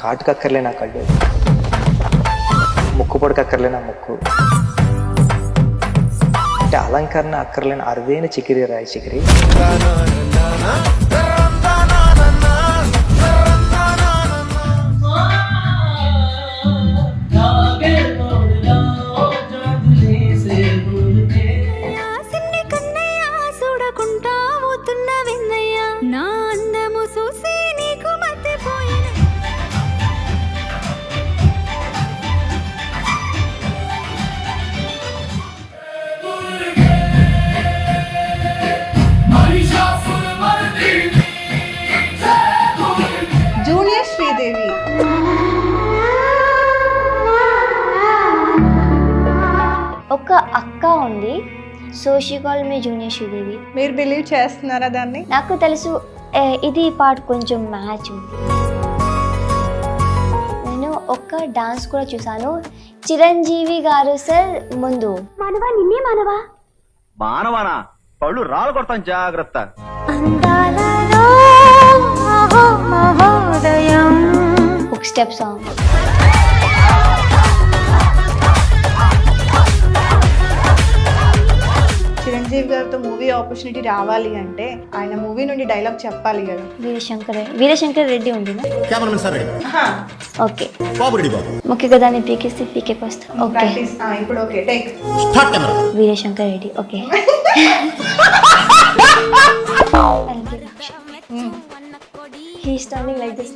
కాటుకు అక్కర్లే నా కళ్ళు, ముక్కు పొడికి అక్కర్లే నా ముక్కు, అంటే అలంకరణ అక్కర్లేని అరుదైన చికిరి రాయి చికిరి. జూనియర్ శ్రీదేవి. ఒక అక్క ఉంది, so she call me junior Sridevi. మీరు బిలీవ్ చేస్తున్నారా దాన్ని? నాకు తెలుసు ఇది పార్ట్ కొంచెం మ్యాచ్ ఉంది. నేను ఒక డాన్స్ కూడా చూసాను, చిరంజీవి గారు సార్ ముందు. మానవా నిన్నే మానవా మానవానా పళ్ళు రాళ్ళు కొడతాం జాగ్రత్త. ఒక స్టెప్ సాంగ్. చిరంజీవి గారితో మూవీ ఆపర్చునిటీ రావాలి అంటే ఆయన మూవీ నుండి డైలాగ్ చెప్పాలి కదా. వీరశంకర్ రెడ్డి ఉంది. ఓకే ముఖ్య కదాన్ని పీకేస్తే పీకేకి వస్తా. ఓకే ఇప్పుడు okay take. Veerashankar Reddy. Okay he's standing like this.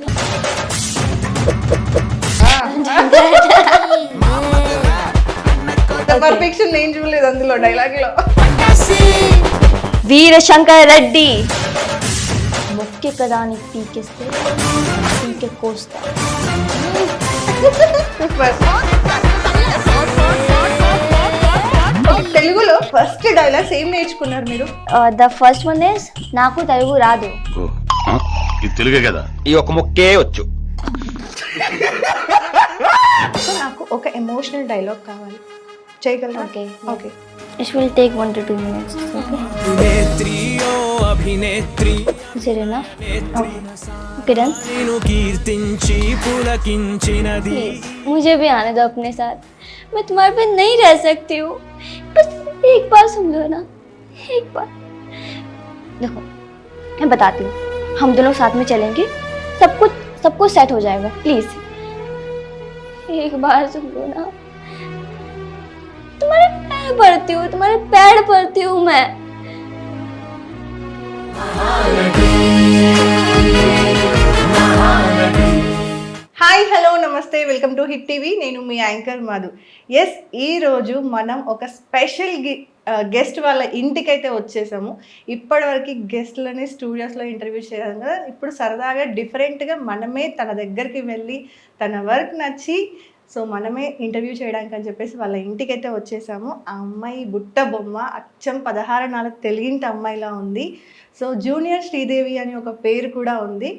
Perfection నేను చూడలేదు అందులో డైలాగ్ లో. వీరశంకర్ రెడ్డి ముఖ్య కదాన్ని పీకేస్తే పీకే కోస్తా. తెలుగులో ఫస్ట్ డైలాగ్స్ ఏం నేర్చుకున్నారు మీరు? ద ఫస్ట్ వన్ ఇస్ నాకు తెలుగు రాదు. తెలుగే కదా, ఈ ఒక ముక్కే వచ్చు. సో నాకు ఒక ఎమోషనల్ డైలాగ్ కావాలి, చేయగలరా? Okay okay. It will take 1 to 2 minutes. సరేనా? Okay done. Please, मुझे भी आने दो अपने साथ. मैं तुम्हारे पे नहीं रह सकती हूँ. बस एक बार सुन लो ना, एक बार. देखो मैं बताती हूँ, हम दोनों साथ में चलेंगे, सब कुछ सेट हो जाएगा. प्लीज एक बार सुन लो ना. तुम्हारे पैर पड़ती हूँ मैं. హాయ్ హలో నమస్తే, వెల్కమ్ టు హిట్ టీవీ. నేను మీ యాంకర్ మధు. ఎస్, ఈరోజు మనం ఒక స్పెషల్ గెస్ట్ వాళ్ళ ఇంటికైతే వచ్చేసాము. ఇప్పటివరకు గెస్ట్లని స్టూడియోస్లో ఇంటర్వ్యూ చేసాం కదా, ఇప్పుడు సరదాగా డిఫరెంట్గా మనమే తన దగ్గరికి వెళ్ళి తన వర్క్ నచ్చి సో మనమే ఇంటర్వ్యూ చేయడానికి అని చెప్పేసి వాళ్ళ ఇంటికైతే వచ్చేసాము. ఆ అమ్మాయి బుట్ట బొమ్మ అచ్చం 16 నాలుగు తెలుగింటి అమ్మాయిలా ఉంది. సో జూనియర్ శ్రీదేవి అని ఒక పేరు కూడా ఉంది.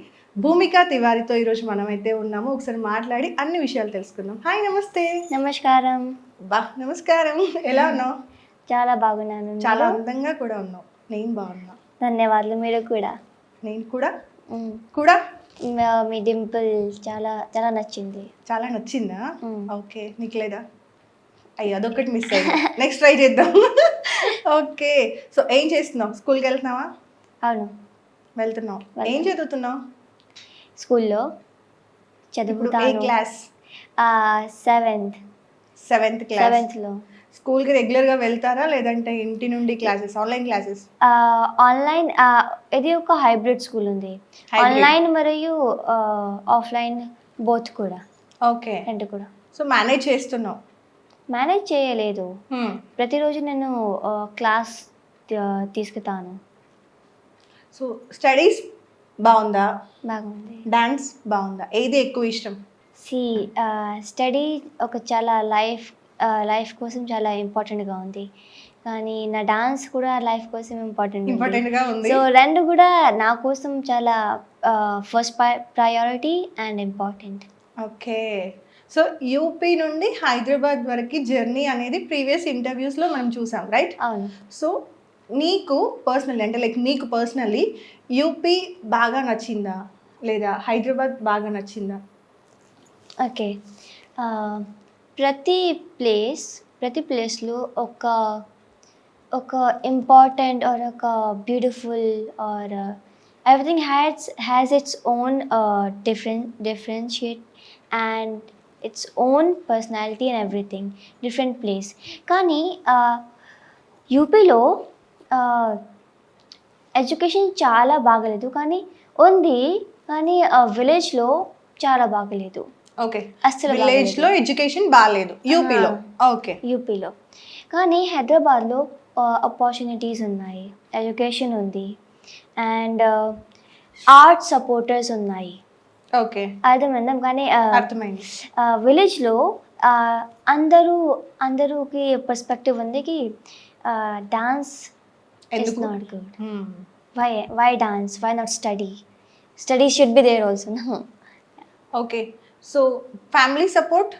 భూమిక తివారీతో ఈరోజు మనమైతే ఉన్నాము. ఒకసారి మాట్లాడి అన్ని విషయాలు తెలుసుకుందాం. హాయ్ నమస్తే. నమస్కారం. నమస్కారం. ఎలా ఉన్నావు? చాలా బాగున్నాను. చాలా అందంగా కూడా ఉన్నావు. నేను బాగున్నా. ధన్యవాదాలు. మీరు కూడా. నేను కూడా కూడా మీ డింపుల్ చాలా చాలా నచ్చింది. చాలా నచ్చిందా? ఓకే, నీకు లేదా? అయ్యో అదొకటి మిస్ అయ్యింది. నెక్స్ట్ ట్రై చేద్దాం. ఓకే, సో ఏం చేస్తున్నావు? స్కూల్కి వెళ్తున్నావా? అవును వెళ్తున్నావు. ఏం చదువుతున్నావు? స్కూల్లో ఏ చదువుతాను. క్లాస్? Seventh class. స్కూల్కి రెగ్యులర్గా వెళ్తారా లేదంటే ఇంటి నుండి క్లాసెస్, ఆన్లైన్ క్లాసెస్? ఆన్లైన్. ఇది ఒక హైబ్రిడ్ స్కూల్ ఉంది. ఆన్లైన్ మరియు ఆఫ్లైన్ బోత్ కూడా. ఓకే, రెండు కూడా. సో మేనేజ్ చేస్తున్నావు? మేనేజ్ చేయలేదు, ప్రతిరోజు నేను క్లాస్ తీసుకుతాను. సో స్టడీస్ బాగుందా? బాగుంది. డాన్స్ బాగుందా? ఏది ఎక్కువ ఇష్టం? స్టడీ ఒక చాలా లైఫ్ కోసం చాలా ఇంపార్టెంట్గా ఉంది, కానీ నా డాన్స్ కూడా లైఫ్ కోసం ఇంపార్టెంట్గా ఉంది. సో రెండు కూడా నా కోసం చాలా first priority and important. Okay, so UP నుండి హైదరాబాద్ వరకు జర్నీ అనేది ప్రీవియస్ ఇంటర్వ్యూస్లో మనం చూసాం, రైట్? అవును. సో నీకు పర్సనల్లీ అంటే లైక్ నీకు పర్సనల్లీ యూపీ బాగా నచ్చిందా లేదా హైదరాబాద్ బాగా నచ్చిందా? ఓకే. ప్రతి ప్లేస్లో ఒక ఇంపార్టెంట్ ఆర్ ఒక beautiful or everything has its own differentiate and its own personality and everything different place. కానీ యూపీలో ఎడ్యుకేషన్ చాలా బాగలేదు, కానీ ఉంది, కానీ విలేజ్లో చాలా బాగలేదు. ఓకే, అస్సలు విలేజ్ లో ఎడ్యుకేషన్ బాగాలేదు యూపీలో. ఓకే, యూపీలో. కానీ హైదరాబాద్లో ఆపర్చునిటీస్ ఉన్నాయి, ఎడ్యుకేషన్ ఉంది అండ్ ఆర్ట్ సపోర్టర్స్ ఉన్నాయి. ఓకే, అర్థమైందాం. కానీ అర్థమైంది. విలేజ్లో అందరూకి పర్స్పెక్టివ్ ఉంది కి డాన్స్ ఇస్ ఎందుకు? Not good. Hmm. Why dance, why not study should be there also. Okay, so family support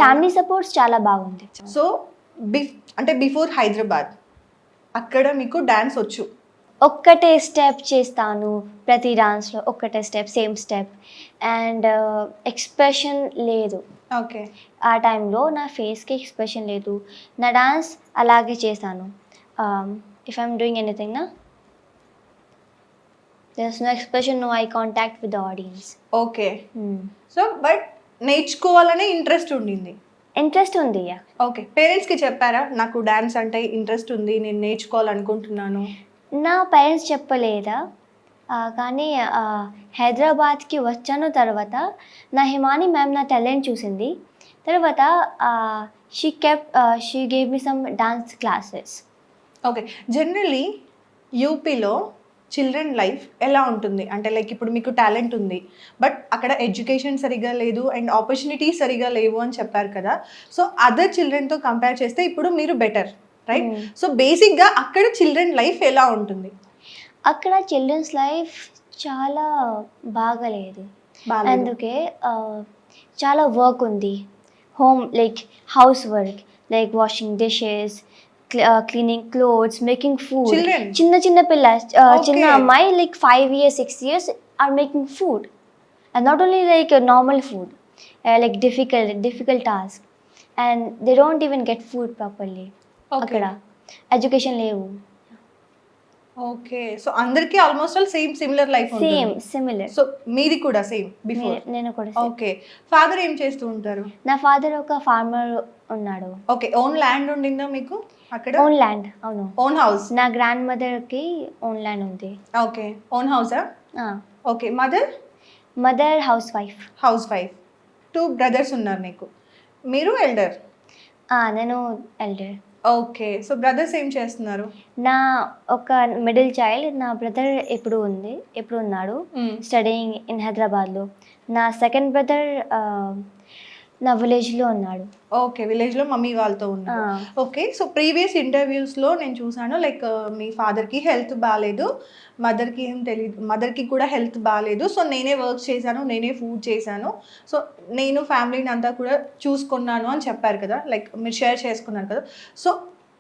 family supports చాలా బాగుంది. సో అంటే బిఫోర్ హైదరాబాద్ అక్కడ మీకు డాన్స్ వచ్చు? ఒక్కటే స్టెప్ చేస్తాను ప్రతి డాన్స్లో, ఒక్కటే step, same step and expression లేదు. ఓకే, ఆ టైంలో నా ఫేస్కి ఎక్స్ప్రెషన్ లేదు, నా డాన్స్ అలాగే చేశాను. ఇఫ్ ఐఎమ్ డూయింగ్ ఎనీథింగ్ నా there's no expression, no eye contact with the audience. Okay. So but నేర్చుకోవాలనే ఇంట్రెస్ట్ ఉండింది? ఇంట్రెస్ట్ ఉంది. ఓకే, పేరెంట్స్కి చెప్పారా నాకు డాన్స్ అంటే ఇంట్రెస్ట్ ఉంది, నేను నేర్చుకోవాలనుకుంటున్నాను? నా పేరెంట్స్ చెప్పలేదా, కానీ హైదరాబాద్కి వచ్చాను తర్వాత నా హిమాని మ్యామ్ నా టాలెంట్ చూసింది. తర్వాత she gave me some dance classes. Okay, generally యూపీలో చిల్డ్రన్ లైఫ్ ఎలా ఉంటుంది అంటే లైక్ ఇప్పుడు మీకు టాలెంట్ ఉంది బట్ అక్కడ ఎడ్యుకేషన్ సరిగా లేదు అండ్ ఆపర్చునిటీస్ సరిగా లేవు అని చెప్పారు కదా. సో అదర్ చిల్డ్రన్తో కంపేర్ చేస్తే ఇప్పుడు మీరు బెటర్, రైట్? సో బేసిక్గా అక్కడ చిల్డ్రన్ లైఫ్ ఎలా ఉంటుంది? అక్కడ చిల్డ్రన్స్ లైఫ్ చాలా బాగలేదు. అందుకే చాలా వర్క్ ఉంది, home like house work, like washing dishes, cleaning clothes, making food. చిన్న పిల్ల, చిన్న అమ్మాయి like 5 years 6 years or making food, and not only like normal food, like difficult task and they don't even get food properly. అక్కడ education లేవు. Okay, so అందరికీ almost all same similar life ఉంటుంది. Similar. So మీది కూడా same before? నేను కూడా. Okay, father ఏం చేస్తూ ఉంటారు? నా ఫాదర్ ఒక ఫార్మర్ ఉన్నాడు. ఓకే, ఓన్ ల్యాండ్ ఉండిందా మీకు అక్కడ? ఓన్ ల్యాండ్, అవును. Own house? నా గ్రాండ్ మదర్కి ఓన్ ల్యాండ్ ఉంది. ఓకే, ఓన్ హౌసా? Okay, mother house wife. 2 brothers ఉన్నారు నీకు, మీరు ఎల్డర్? నేను ఎల్డర్. ఓకే, సో బ్రదర్స్ ఏం చేస్తున్నారు? నా ఒక మిడిల్ చైల్డ్, నా బ్రదర్ ఇప్పుడు ఉన్నాడు స్టడీయింగ్ ఇన్ హైదరాబాద్లో. నా సెకండ్ బ్రదర్ నా విలేజ్లో ఉన్నాడు. ఓకే, విలేజ్లో మమ్మీ వాళ్ళతో ఉన్నారు. ఓకే, సో ప్రీవియస్ ఇంటర్వ్యూస్లో నేను చూసాను లైక్ మీ ఫాదర్కి హెల్త్ బాగాలేదు, మదర్కి ఏం తెలియదు, మదర్కి కూడా హెల్త్ బాగాలేదు, సో నేనే వర్క్ చేశాను, నేనే ఫుడ్ చేశాను, సో నేను ఫ్యామిలీని అంతా కూడా చూసుకున్నాను అని చెప్పారు కదా, లైక్ మీరు షేర్ చేసుకున్నారు కదా. సో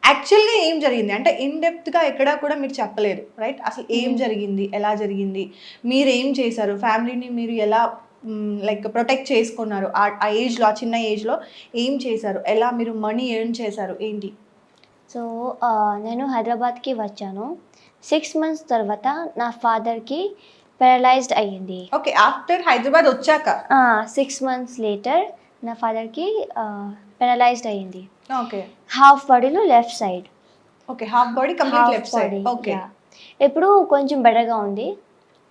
యాక్చువల్గా ఏం జరిగింది అంటే ఇన్డెప్త్గా ఎక్కడా కూడా మీరు చెప్పలేదు, రైట్? అసలు ఏం జరిగింది, ఎలా జరిగింది, మీరు ఏం చేశారు, ఫ్యామిలీని మీరు ఎలా లైక్ ప్రొటెక్ట్ చేసుకున్నారు ఆ ఏజ్లో, ఆ చిన్న ఏజ్లో ఏం చేశారు, ఎలా మీరు మనీ ఎర్న్ చేశారు, ఏంటి? సో నేను హైదరాబాద్కి వచ్చాను. 6 months తర్వాత నా ఫాదర్కి పారలైజ్డ్ అయ్యింది. ఓకే, ఆఫ్టర్ హైదరాబాద్ వచ్చాక 6 months లేటర్ నా ఫాదర్కి పారలైజ్డ్ అయ్యింది. ఓకే, హాఫ్ బాడీలో left side. Okay, half body complete left side. Okay, ఇప్పుడు కొంచెం బెటర్గా ఉంది,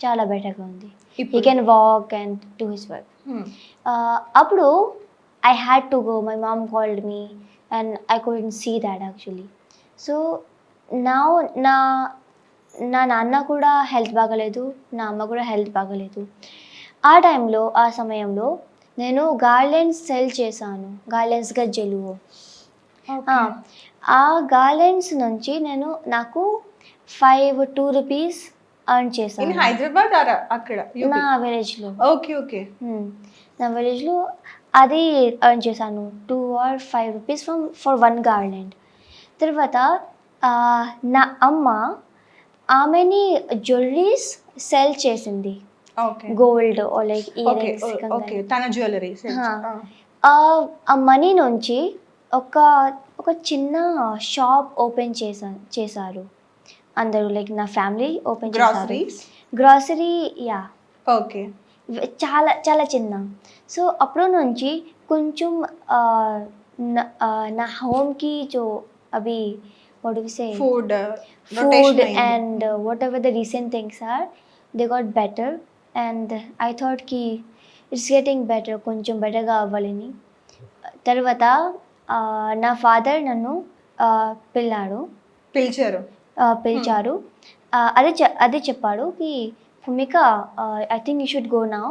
చాలా బెటర్గా ఉంది. He can walk and do his work. అప్పుడు I had to go. My mom called me and I couldn't see that actually. So now నా నాన్న కూడా హెల్త్ బాగలేదు, నా అమ్మ కూడా హెల్త్ బాగలేదు. ఆ సమయంలో నేను గార్లెండ్స్ సెల్ చేశాను, గార్లెండ్స్ గజ్జలు. ఆ గార్లెండ్స్ నుంచి నాకు 2 rupees earn చేశాను. ఇన్ హైదరాబాద్ అక్కడ నా విలేజ్లో. ఓకే, ఓకే, నా విలేజ్లో అది ఎర్న్ చేశాను 2 or 5 rupees ఫర్ 1 garland. తర్వాత నా అమ్మ ఆమెని జ్యువెలరీస్ సెల్ చేసింది. Okay gold or like okay earrings okay తన జ్యువెలరీ ఆ మనీ నుంచి ఒక ఒక చిన్న షాప్ ఓపెన్ చేశారు అందరూ, లైక్ నా ఫ్యామిలీ ఓపెన్ చేశారు. గ్రాసరీస్ గ్రాసరీ, యా, ఓకే చాలా చాలా చిన్న. సో అప్పుడు నుంచి కొంచెం నా హోమ్కి జో అవి what do we say, food food and whatever the recent things are, they got better and I thought ki it's getting better, కొంచెం బెటర్గా అవ్వాలని. తర్వాత నా ఫాదర్ నన్ను పిలిచారు. అదే చెప్పాడు కి Bhumika, I think you should go now,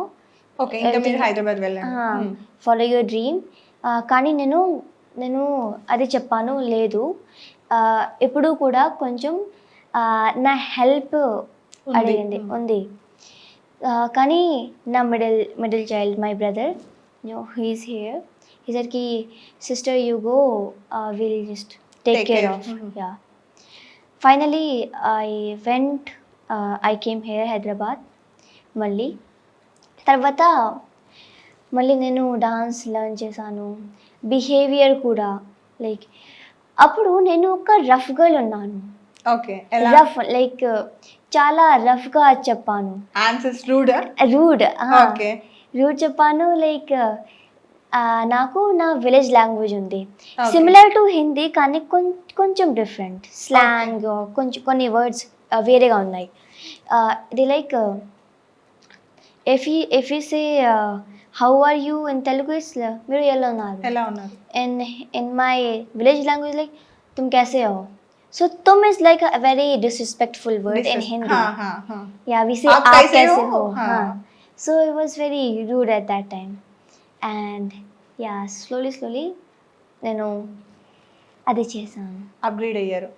okay ఇంకా మీరు హైదరాబాద్ వెళ్ళండి. Follow your dream. కానీ నేను అది చెప్పాను, లేదు ఎప్పుడు కూడా కొంచెం నా హెల్ప్ అడిగింది ఉంది. కానీ నా middle child, my brother, he's here, he said ki sister you go, we'll just take care of. Yeah, finally I came here Hyderabad. మళ్ళీ తర్వాత నేను డాన్స్ లర్న్ చేశాను, బిహేవియర్ కూడా. లైక్ అప్పుడు నేను ఒక రఫ్ గర్ల్ ఉన్నాను. ఓకే రఫ్ లైక్ చాలా రఫ్గా చెప్పాను. ఆన్సర్స్ రూడ్ ఓకే రూడ్ చెప్పాను. లైక్ నాకు నా విలేజ్ లాంగ్వేజ్ ఉంది, సిమిలర్ టు హిందీ, కానీ కొంచెం డిఫరెంట్ స్లాంగ్, కొంచెం కొన్ని వర్డ్స్ వేరేగా ఉన్నాయి. ఇది like if you say how are you in Telugu, is మీరు ఎలా ఉన్నారు. in my village language like तुम कैसे हो. So तुम is like a very disrespectful word in Hindi. Yeah, we say आप कैसे हो. So it was very rude at that time. And yeah, slowly నేను అది చేశాను. అప్డేట్ అయ్యారు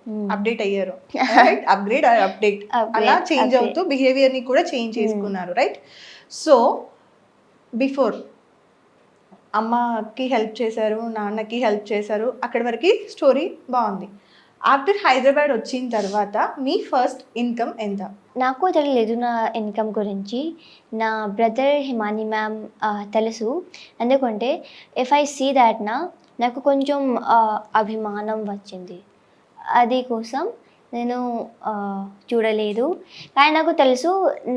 అప్డేట్ అలా చేంజ్ అవుతూ బిహేవియర్ని కూడా చేంజ్ చేసుకున్నారు, రైట్? సో బిఫోర్ అమ్మకి హెల్ప్ చేశారు, నాన్నకి హెల్ప్ చేశారు, అక్కడి వరకు స్టోరీ బాగుంది. ఆఫ్టర్ హైదరాబాద్ వచ్చిన తర్వాత మీ ఫస్ట్ ఇన్కమ్ ఎంత? నాకు తెలియలేదు నా ఇన్కమ్ గురించి. నా బ్రదర్ హిమాని మ్యామ్ తెలుసు. ఎందుకంటే ఇఫ్ ఐ సీ దాట్ నాకు కొంచెం అభిమానం వచ్చింది, అది కోసం నేను చూడలేదు. కానీ నాకు తెలుసు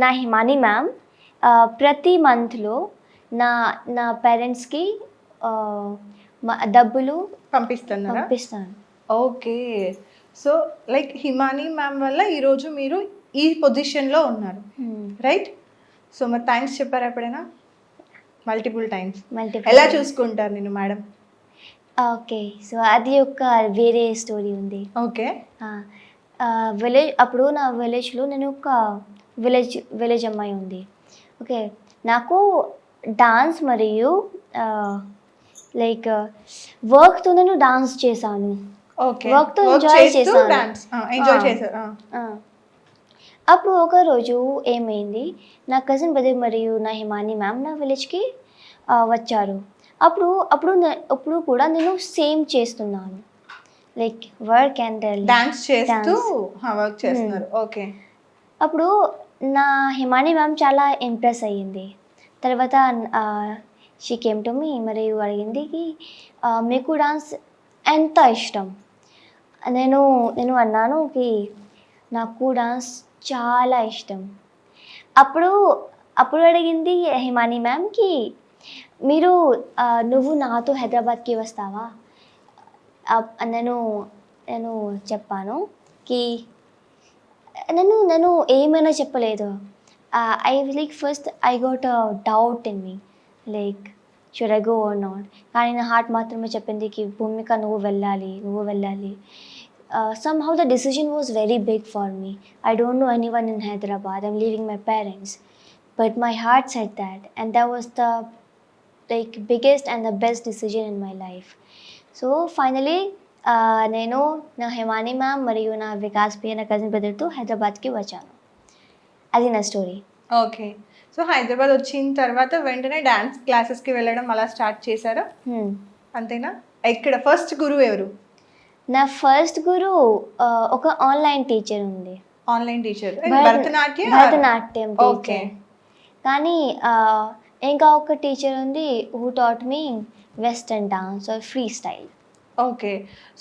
నా హిమాని మ్యామ్ ప్రతి మంత్లో నా పేరెంట్స్కి డబ్బులు పంపిస్తాను. ఓకే, సో లైక్ హిమాని మ్యామ్ వల్ల ఈరోజు మీరు ఈ పొజిషన్లో ఉన్నారు, రైట్? సో మరి థ్యాంక్స్ చెప్పారు ఎప్పుడైనా? Multiple times. ఎలా చూసుకుంటారు నేను మేడం? ఓకే, సో అది ఒక వేరే స్టోరీ ఉంది. ఓకే, అప్పుడు నా విలేజ్లో నేను ఒక విలేజ్ అమ్మాయి ఉంది. ఓకే, నాకు డాన్స్ మరియు లైక్ వర్క్తో నేను డాన్స్ చేశాను. వర్క్తో ఎంజాయ్ చేశాను. అప్పుడు ఒక రోజు ఏమైంది, నా కజిన్ బ్రదర్ మరియు నా హిమాని మ్యామ్ నా విలేజ్కి వచ్చారు. అప్పుడు కూడా నేను సేమ్ చేస్తున్నాను, లైక్ వర్క్ అండ్ డాన్స్ చేస్తూ వర్క్ చేస్తున్నారు. ఓకే, అప్పుడు నా హిమాని మ్యామ్ చాలా ఇంప్రెస్ అయ్యింది. తర్వాత షీ కేమ్ టు మీ మరియు అడిగింది కి మీకు డాన్స్ ఎంత ఇష్టం. నేను అన్నాను కి నాకు డాన్స్ చాలా ఇష్టం. అప్పుడు అడిగింది హిమాని మ్యామ్ కి నువ్వు నాతో హైదరాబాద్కి వస్తావా. నేను చెప్పాను కి నేను ఏమైనా చెప్పలేదు. I like first I got a doubt in me, like should I go or not. కానీ నా హార్ట్ మాత్రమే చెప్పింది కి భూమిక నువ్వు వెళ్ళాలి. Somehow the decision was very big for me. I don't know anyone in Hyderabad. I'm leaving my parents. But my heart said that. And that was the biggest and the best decision in my life. So finally, నేను నా హిమాని ma'am మరియు నా Vikas P నా cousin బ్రదర్తో హైదరాబాద్కి వచ్చాను. అది నా story. Okay, so Hyderabad వచ్చిన తర్వాత వెంటనే డాన్స్ క్లాసెస్కి వెళ్ళడం అలా స్టార్ట్ చేశారా? అంతేనా? ఇక్కడ ఫస్ట్ గురువు ఎవరు? నా ఫస్ట్ గురువు ఒక ఆన్లైన్ టీచర్ ఉంది. Online teacher Bharatanatyam teacher. కానీ ఇంకా ఒక టీచర్ ఉంది who taught me western dance or freestyle. Okay.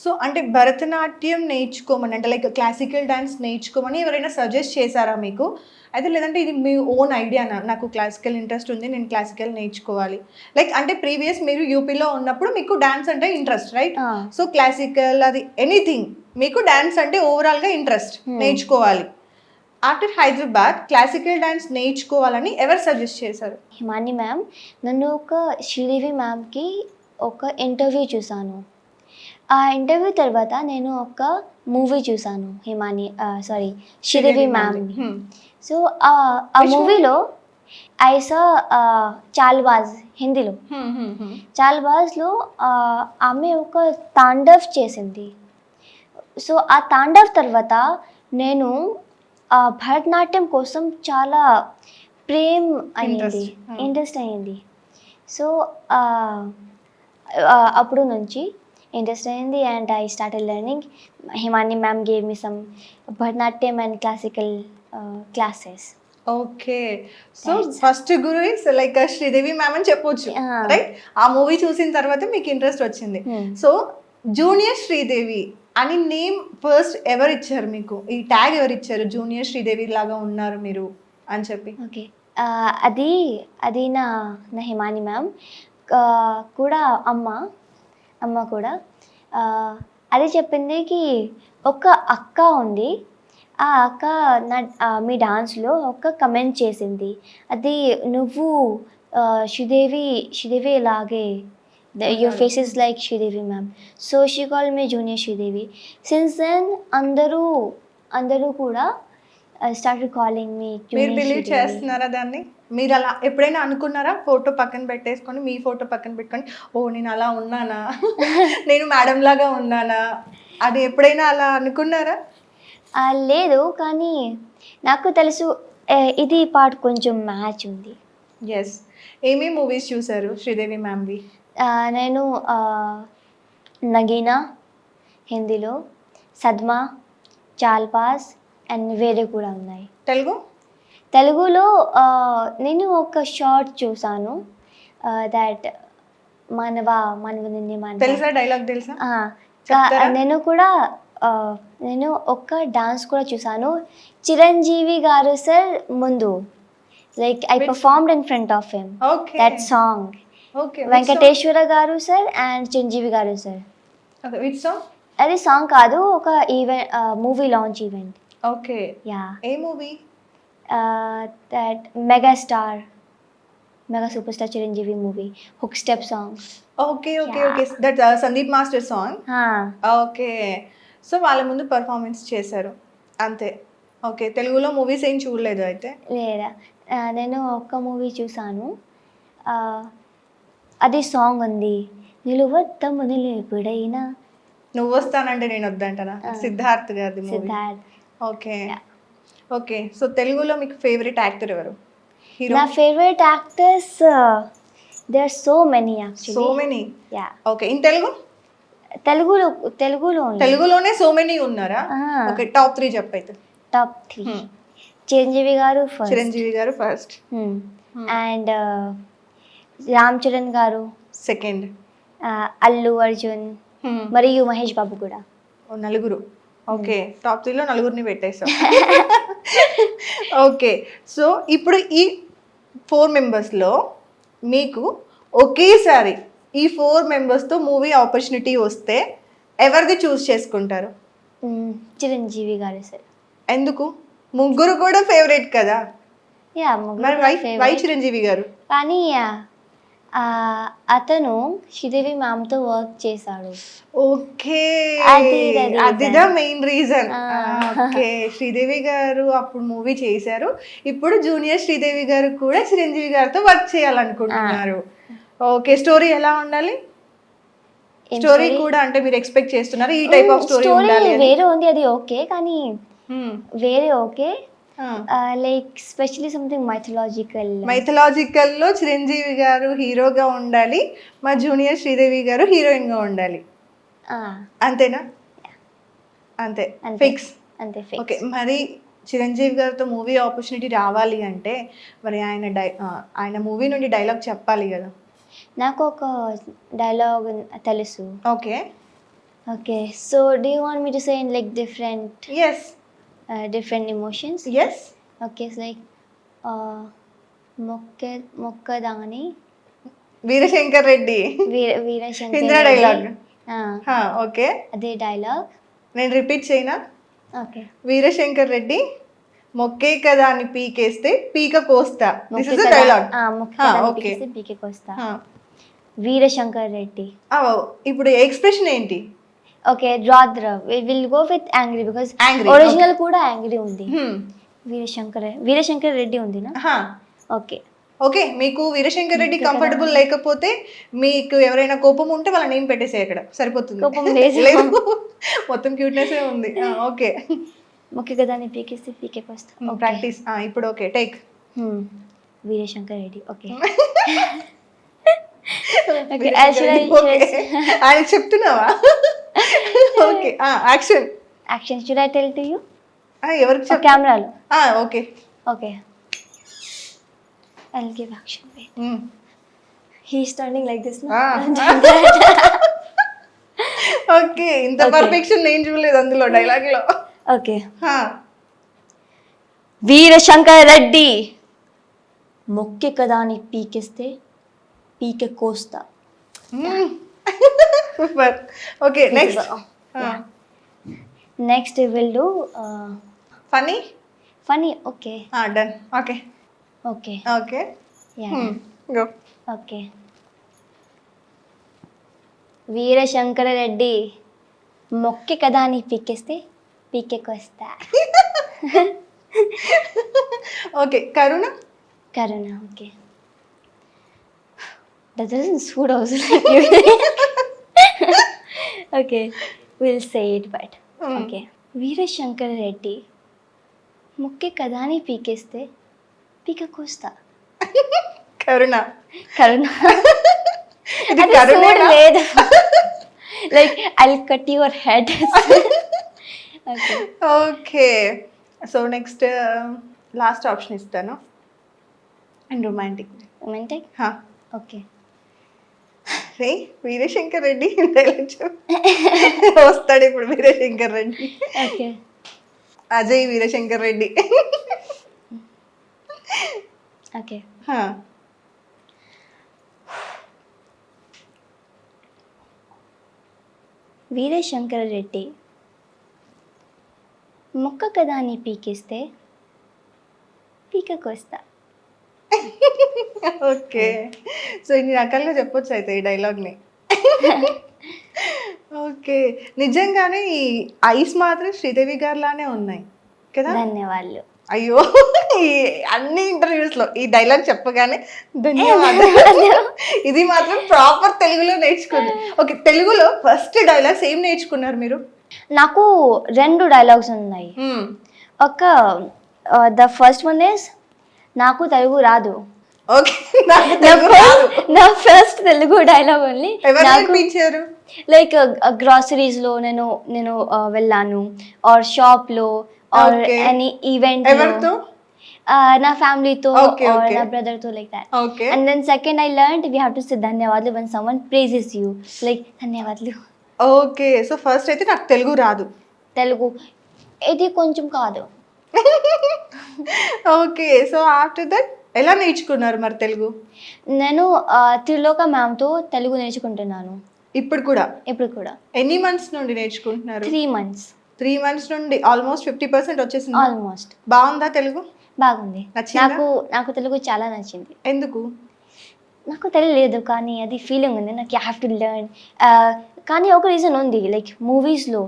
So అంటే భరతనాట్యం నేర్చుకోమని అంటే లైక్ క్లాసికల్ డాన్స్ నేర్చుకోమని ఎవరైనా సజెస్ట్ చేశారా మీకు? అయితే లేదంటే ఇది మీ ఓన్ ఐడియానా? నాకు క్లాసికల్ ఇంట్రెస్ట్ ఉంది, నేను క్లాసికల్ నేర్చుకోవాలి. లైక్ అంటే ప్రీవియస్ మీరు యూపీలో ఉన్నప్పుడు మీకు డాన్స్ అంటే ఇంట్రెస్ట్, రైట్? సో క్లాసికల్ అది ఎనీథింగ్ మీకు డాన్స్ అంటే ఓవరాల్గా ఇంట్రెస్ట్, నేర్చుకోవాలి. ఆఫ్టర్ హైదరాబాద్ క్లాసికల్ డాన్స్ నేర్చుకోవాలని ఎవరు సజెస్ట్ చేశారు? హిమాని మ్యామ్. నన్ను ఒక శ్రీదేవి మ్యామ్కి ఒక ఇంటర్వ్యూ చూసాను. ఆ ఇంటర్వ్యూ తర్వాత నేను ఒక మూవీ చూసాను శ్రీదేవి మ్యామ్. సో ఆ మూవీలో ఐసా చాల్బాజ్ హిందీలో చాల్బాజ్లో ఆమె ఒక తాండవ్ చేసింది. సో ఆ తాండవ్ తర్వాత నేను భరతనాట్యం కోసం చాలా ఇంట్రెస్ట్ అయింది. సో అప్పుడు నుంచి ఇంట్రెస్ట్ అయింది and I started learning. Himani ma'am gave me some Bharatanatyam and classical classes. Okay. So first Guru is like Sridevi ma'am అని చెప్పొచ్చు, రైట్? ఆ మూవీ చూసిన తర్వాత మీకు ఇంట్రెస్ట్ వచ్చింది. సో జూనియర్ శ్రీదేవి అని నేమ్ ఫస్ట్ ఎవరు ఇచ్చారు మీకు? ఈ ట్యాగ్ ఎవరు ఇచ్చారు, జూనియర్ శ్రీదేవి లాగా ఉన్నారు మీరు అని చెప్పి? ఓకే, అది నా హిమాని మ్యామ్ కూడా అమ్మ కూడా అది చెప్పింది కి ఒక అక్క ఉంది, ఆ అక్క మీ డాన్స్లో ఒక కమెంట్ చేసింది, అది నువ్వు శ్రీదేవి లాగే, your face is like Sridevi ma'am. So she call me junior Sridevi. Since then అందరూ కూడా స్టార్టెడ్ కాలింగ్ మీ. మీరు బిలీవ్ చేస్తున్నారా దాన్ని? మీరు అలా ఎప్పుడైనా అనుకున్నారా? ఫోటో పక్కన పెట్టేసుకొని మీ ఫోటో పక్కన పెట్టుకొని ఓ నేను అలా ఉన్నానా, నేను మేడం లాగా ఉన్నానా, అది ఎప్పుడైనా అలా అనుకున్నారా? లేదు, కానీ నాకు తెలుసు ఇది పార్ట్ కొంచెం మ్యాచ్ ఉంది. ఎస్. ఏమేమి మూవీస్ చూసారు శ్రీదేవి మ్యామ్వి? నేను నగీనా హిందీలో, సద్మా, చాల్పాస్ అండ్ వేరే కూడా ఉన్నాయి. తెలుగులో నేను ఒక షార్ట్ చూసాను, దట్ తెలుసా? డైలాగ్ తెలుసా? నేను ఒక డాన్స్ కూడా చూసాను. చిరంజీవి గారు సార్ ముందు, like I performed in front of him that song. Venkateswara గారు సార్ అండ్ చిరంజీవి గారు సార్. అది సాంగ్ కాదు, ఒక event, movie launch event. Okay. Yeah. A movie? That mega super star Chiranjeevi movie, hook step song. Okay. That Sandeep master song. Okay. So వాళ్ళ ముందు performance చేశారు అంతే. Okay. తెలుగులో మూవీస్ ఏం చూడలేదు అయితే? లేదా, నేను ఒక్క మూవీ చూసాను, అది సాంగ్ ఉంది, నిలువత్తము ఎప్పుడైనా. నువ్వు వస్తానంటే నేను వద్దంటానా? సిద్ధార్థ్ గారిది మూవీ. సిద్ధార్థ్. ఓకే. సో తెలుగులో మీకు ఫేవరెట్ యాక్టర్ ఎవరు? నా favourite actors there are so many actually. So many? Yeah. Okay. In తెలుగులోనే సో మెనీ ఉన్నారా? ఓకే. టాప్ 3 చెప్పైతే. Top 3 Chiranjeevi garu first, and Ram Charan గారు సెకండ్, అల్లు అర్జున్ మరియు మహేష్ బాబు కూడా. నలుగురు. ఓకే. టాప్ 3లో నలుగురిని పెట్టేసాం. ఓకే. సో ఇప్పుడు ఈ 4 మెంబర్స్లో మీకు ఒకేసారి ఈ 4 మెంబర్స్తో మూవీ ఆపర్చునిటీ వస్తే ఎవరిది చూస్ చేసుకుంటారు? చిరంజీవి గారు సార్. ఎందుకు? ముగ్గురు కూడా ఫేవరెట్ కదా. యా, వై చిరంజీవి గారు? కానీ అతను శ్రీదేవి మ్యామ్తో వర్క్ చేశాడు. ఓకే, అది the main reason. Okay. Sridevi గారు అప్పుడు మూవీ చేశారు, ఇప్పుడు జూనియర్ శ్రీదేవి గారు కూడా చిరంజీవి గారితో వర్క్ చేయాలనుకుంటున్నారు. ఓకే. స్టోరీ ఎలా ఉండాలి? స్టోరీ కూడా అంటే మీరు ఎక్స్పెక్ట్ చేస్తున్నారు ఈ టైప్ ఆఫ్ స్టోరీ ఉండాలి? వేరే ఉంది, అది ఓకే, కానీ వేరే okay, like specially something mythological లో చిరంజీవి గారు హీరోగా ఉండాలి, మా జూనియర్ శ్రీదేవి గారు హీరోయిన్ గా ఉండాలి. అంతేనా? అంతే ఫిక్స్. అంతే. ఓకే. మరి చిరంజీవి గారితో మూవీ ఆపర్చునిటీ రావాలి అంటే మరి ఆయన మూవీ నుండి డైలాగ్ చెప్పాలి కదా. నాకు ఒక డైలాగ్ తెలుసు. Okay okay, so do you want me to say in like different different emotions? Yes. Okay, like మొక్కదాని వీరశంకర్ రెడ్డి వీరశంకర్ ఇంద్ర డైలాగ్. ఓకే, అదే డైలాగ్ నేను రిపీట్ చేయనా? ఓకే. వీరశంకర్ రెడ్డి మొక్కే కదా అని పీకేస్తే పీక కోస్తా. This is the dialogue. Okay, పీకే కోస్తా. వీరశంకర్ రెడ్డి. ఇప్పుడు ఎక్స్ప్రెషన్ ఏంటి? ఓకే, రాద్ర will go with angry because Angry, original కూడా యాంగ్రీ ఉంది. వీరశంకర్ రెడ్డి ఉంది నా? ఓకే ఓకే, మీకు వీరశంకర్ రెడ్డి కంఫర్టబుల్ లేకపోతే మీకు ఎవరైనా కోపం ఉంటే వాళ్ళ నేమ్ పెట్టేసే అక్కడ సరిపోతుంది. కోపం లేదు. మొత్తం క్యూట్నెస్ ఉంది. ఓకే, ముఖ్య కదా అని పీకేస్తే పీకేకి వస్తా. ప్రాక్టీస్. ఇప్పుడు okay, take. Veerashankar Reddy. Okay ఆయన చెప్తున్నావా? Okay, action. Action should I tell to you? ఎవరికి కెమెరాలో? Okay okay, I'll give action. Wait. He's turning like this now. Okay, ఇంత పర్ఫెక్షన్ నేను చూడలేదు అందులో డైలాగ్ లో. ఓకే, వీరశంకర్ రెడ్డి మొక్కే కదా అని పీకేస్తే పీకే కోస్తా. Super. Okay, next. Next will do funny. Funny. Okay, done. Okay okay okay, yeah go. Okay, Veerashankara Reddy మొక్కే కదా అని పీకేస్తే పీకేకి వస్తా. ఓకే, కరుణ. కరుణ. Okay, that doesn't suit also like you. Okay, we'll say it, but okay. Veerashankara Reddy మొక్కే కదా అని పీకేస్తే పీక కోస్తా. కరుణ. కరుణ. ఇది అది కరుణేనా? suit లేదు. Like I'll cut your head. Okay. Okay, so next last option ఇస్తాను. And romantic. Romantic. Okay. రే వీరశంకర్ రెడ్డి డైలాగ్ వస్తాడు ఇప్పుడు. వీరశంకర్ రెడ్డి. Okay. అజయ్ వీరశంకర్ రెడ్డి. Okay. వీరశంకర రెడ్డి మొక్క కదా అని పీకేస్తే పీకకు వస్తా. ఓకే, సో ఇన్ని రకాలుగా చెప్పొచ్చు అయితే ఈ డైలాగ్ని. ఓకే, నిజంగానే ఈ ఐస్ మాత్రం శ్రీదేవి గారిలానే ఉన్నాయి కదా. ధన్యవాదాలు. అయ్యో, ఈ అన్ని ఇంటర్వ్యూస్ లో ఈ డైలాగ్ చెప్పగానే ధన్యవాదాలు. ఇది మాత్రం ప్రాపర్ తెలుగులో నేర్చుకుంది. ఓకే, తెలుగులో ఫస్ట్ డైలాగ్స్ ఏం నేర్చుకున్నారు మీరు? నాకు 2 డైలాగ్స్ ఉన్నాయి. ఒక ద ఫస్ట్ వన్ ఇస్ నాకు తెలుగు రాదు. ఓకే, నా ఫస్ట్ తెలుగు డైలాగ్ ఓన్లీ. నేర్పించారు? లైక్ గ్రాసరీస్ లో నేను వెళ్ళాను, ఆర్ షాప్ లో, ఆర్ ఎనీ ఈవెంట్. ఎవరితో? నా ఫ్యామిలీతో, ఆర్ నా బ్రదర్ తో, like that. Okay, and then second I learned we have to say ధన్యవాదాలు when someone praises you, like ధన్యవాదాలు. ఓకే, సో ఫస్ట్ అయితే నాకు తెలుగు రాదు. తెలుగు ఇది కొంచెం కాదు. ఓకే, సో ఆఫ్టర్ దట్ ఎలా నేర్చుకున్నారు మరి తెలుగు? నేను త్రిలోక మ్యామ్తో తెలుగు నేర్చుకుంటున్నాను ఇప్పుడు కూడా. ఇప్పుడు కూడా. ఎన్ని మంత్స్ నుండి నేర్చుకుంటున్నారు? 3 months. 3 months నుండి ఆల్మోస్ట్ 50% వచ్చేసింది. ఆల్మోస్ట్. బాగుందా తెలుగు? బాగుంది. నాకు తెలుగు చాలా నచ్చింది. ఎందుకు? నాకు తెలియలేదు కానీ అది ఫీలింగ్ ఉంది, నాకు హ్యావ్ టు లెర్న్. కానీ ఒక రీజన్ ఉంది, లైక్ మూవీస్లో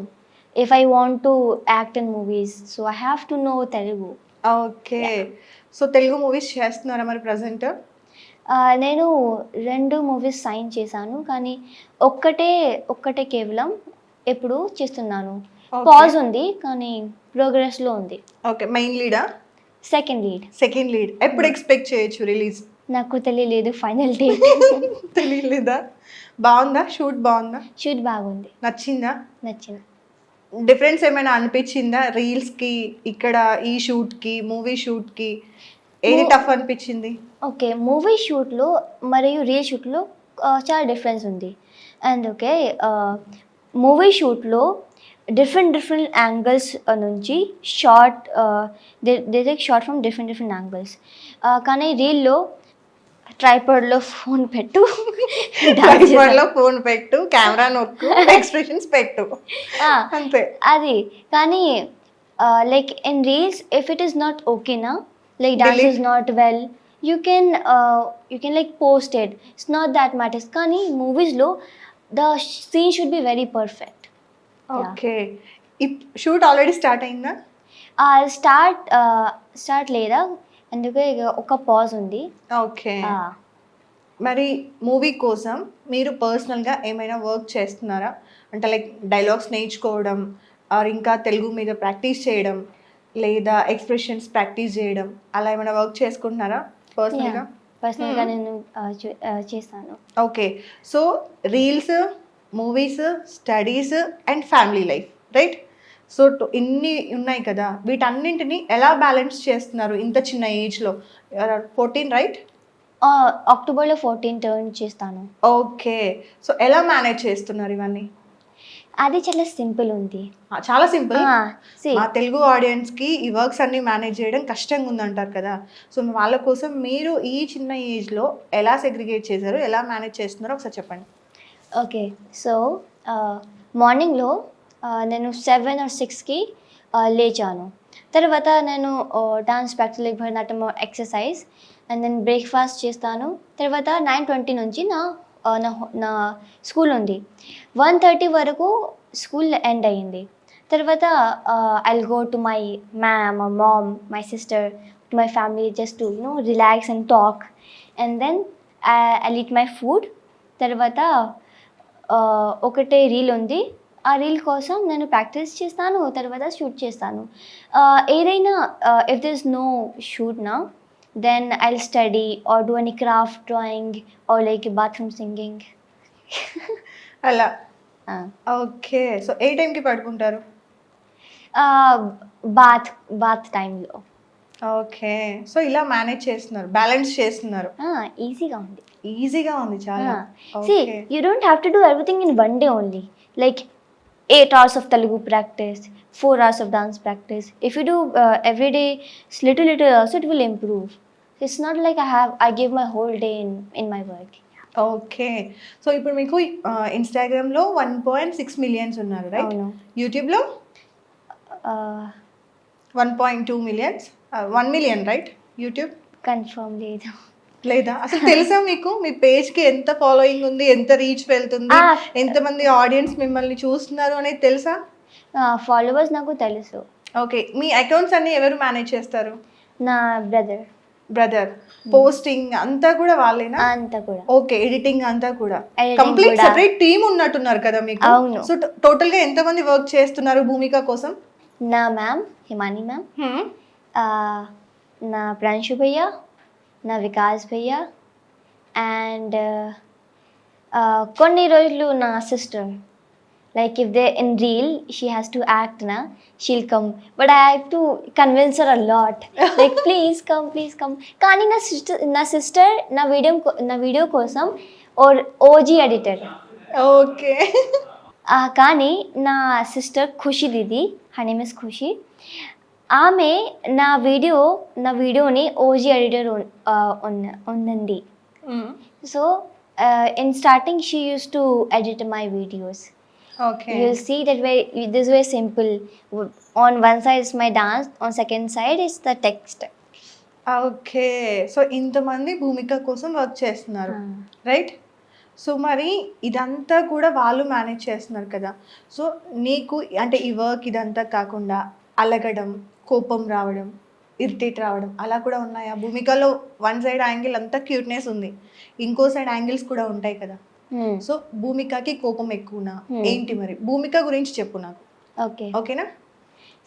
if I want to act in movies, so I have to know Telugu. Okay, so Telugu movies చేస్తున్నారా మరి ప్రజెంట్? నేను 2 మూవీస్ సైన్ చేశాను, కానీ ఒక్కటే కేవలం ఎప్పుడు చేస్తున్నాను. పాజ్ ఉంది కానీ ప్రోగ్రెస్లో ఉంది. ఓకే, మెయిన్ లీడా? Second lead. ఎప్పుడు ఎక్స్పెక్ట్ చేయొచ్చు రిలీజ్? నాకు తెలియలేదు ఫైనల్ డేట్. తెలియలేదా? బాగుందా? షూట్ బాగుందా? షూట్ బాగుంది. నచ్చిందా? నచ్చింది. డిఫరెన్స్ ఏమైనా అనిపించిందా రీల్స్కి ఇక్కడ ఈ షూట్కి మూవీ షూట్కి ఏది టఫ్ అనిపించింది? ఓకే, మూవీ షూట్లో మరియు రీల్ షూట్లో చాలా డిఫరెన్స్ ఉంది. అండ్ ఓకే, మూవీ షూట్లో డిఫరెంట్ యాంగిల్స్ నుంచి shot they take shot from different angles. కానీ రీల్లో ట్రైపాడ్లో ఫోన్ పెట్టు, ట్రైపాడ్లో ఫోన్ పెట్టు, కెమెరా నొక్కు, ఎక్స్ప్రెషన్స్ పెట్టు, అంతే. అది కానీ like in reels if it is not ఓకేనా, like dance is not well, you can like post it, it's not that matters. Kani movies lo the scene should be very perfect. Okay, shoot already start అయిందా? Start లేదా, అందుకే ఒక pause ఉంది. Okay, మరి movie కోసం మీరు పర్సనల్గా ఏమైనా వర్క్ చేస్తున్నారా? అంటే లైక్ డైలాగ్స్ నేర్చుకోవడం ఆర్ ఇంకా తెలుగు మీద ప్రాక్టీస్ చేయడం లేదా ఎక్స్ప్రెషన్స్ ప్రాక్టీస్ చేయడం అలా ఏమైనా వర్క్ చేసుకుంటున్నారా పర్సనల్గా నేను చేస్తాను. Okay, so reels, movies, studies and family life, right? So ఇన్ని ఉన్నాయి కదా, వీటన్నింటినీ ఎలా బ్యాలెన్స్ చేస్తున్నారు ఇంత చిన్న ఏజ్లో? 14 రైట్? అక్టోబర్లో 14 టర్న్ చేస్తాను. ఓకే, సో ఎలా మేనేజ్ చేస్తున్నారు ఇవన్నీ? అది చాలా సింపుల్ ఉంది. చాలా సింపుల్. మా తెలుగు ఆడియన్స్ కి ఈ వర్క్స్ అన్ని మేనేజ్ చేయడం కష్టంగా ఉందంటారు కదా, సో వాళ్ళ కోసం మీరు ఈ చిన్న ఏజ్ లో ఎలా సెగ్రిగేట్ చేశారు, ఎలా మేనేజ్ చేస్తున్నారో ఒకసారి చెప్పండి. ఓకే, సో మార్నింగ్లో నేను 7 or 6కి లేచాను. తర్వాత నేను dance practice like Bharatanatyam exercise and then breakfast చేస్తాను. తర్వాత 9:20 నుంచి నా స్కూల్ ఉంది. 1:30 వరకు స్కూల్ ఎండ్ అయ్యింది. తర్వాత I'll go to my ma'am, mom, my sister, to my family just to relax and talk and then I'll eat my food. తర్వాత ఒకటే రీల్ ఉంది, ఆ రీల్ కోసం నేను ప్రాక్టీస్ చేస్తాను, తర్వాత షూట్ చేస్తాను. ఏదైనా ఇఫ్ దిస్ నో షూట్ నా then I'll study or do any craft drawing or like bathroom singing. అలా. ఓకే, సో ఏ టైంకి పడుకుంటారు? బాత్ టైంలో. ఓకే, సో ఇలా మేనేజ్ చేస్తున్నారు, బ్యాలెన్స్ చేస్తున్నారు. ఈజీగా ఉంది. ఈజీగా ఉంది చాలా. See, you don't have to do everything in one day only. Like 8 hours of Telugu practice, 4 hours of dance practice. If you do every day little also, it will improve. It's not like I give my whole day in my work. Okay, so ఇప్పుడు మీకు ఇన్స్టాగ్రామ్లో 1.6 million ఉన్నారు, right? అవును. యూట్యూబ్లో 1.2 million, 1 million, right? YouTube confirm లేదు. లేదా అసలు తెలుసా మీకు మీ పేజ్కి ఎంత ఫాలోయింగ్ ఉంది, ఎంత రీచ్ వెళ్తుంది, ఎంతమంది ఆడియన్స్ మిమ్మల్ని చూస్తున్నారు అనేది తెలుసా? ఫాలోవర్స్ నాకు తెలుసు. ఓకే, మీ అకౌంట్స్ అన్ని ఎవరు మేనేజ్ చేస్తారు? నా బ్రదర్. పోస్టింగ్ అంతా కూడా వాళ్ళేనా? అంతా కూడా. ఓకే, ఎడిటింగ్ అంతా కూడా Editing కంప్లీట్ కూడా. సెపరేట్ టీమ్ ఉన్నట్టున్నారు కదా మీకు? అవును. సో టోటల్ గా ఎంత మంది వర్క్ చేస్తున్నారు భూమిక కోసం? నా మ్యామ్ హిమాని మ్యామ్, నా ప్రాంశు భయ్య, నా వికాస్ భయ్య అండ్ కొన్ని రోజులు నా sister. Like if they in reel she has to act na, she'll come, but I have to convince her a lot. Like please come. Kani na sister na video kosam or OG editor. Okay, కానీ నా sister Khushi దీది, her name is Khushi, ఆమె నా వీడియోని OG editor ఉందండి. So in starting she use to edit my videos. Okay, You'll see that this way simple. On one side is my dance, on second side is the text. Okay, so ఇంతమంది భూమిక కోసం work చేస్తున్నారు, right? So మరి ఇదంతా కూడా వాళ్ళు manage చేస్తున్నారు కదా, so నీకు అంటే ఈ వర్క్ ఇదంతా కాకుండా అలగడం, కోపం రావడం, ఇరిటేట్ రావడం అలా కూడా ఉన్నాయా? భూమికలో వన్ సైడ్ యాంగిల్ అంతా క్యూట్నెస్ ఉంది, ఇంకో సైడ్ యాంగిల్స్ కూడా ఉంటాయి కదా, సో భూమికకి కోపం ఎక్కువనా ఏంటి? మరి భూమిక గురించి చెప్పు నాకు. ఓకేనా?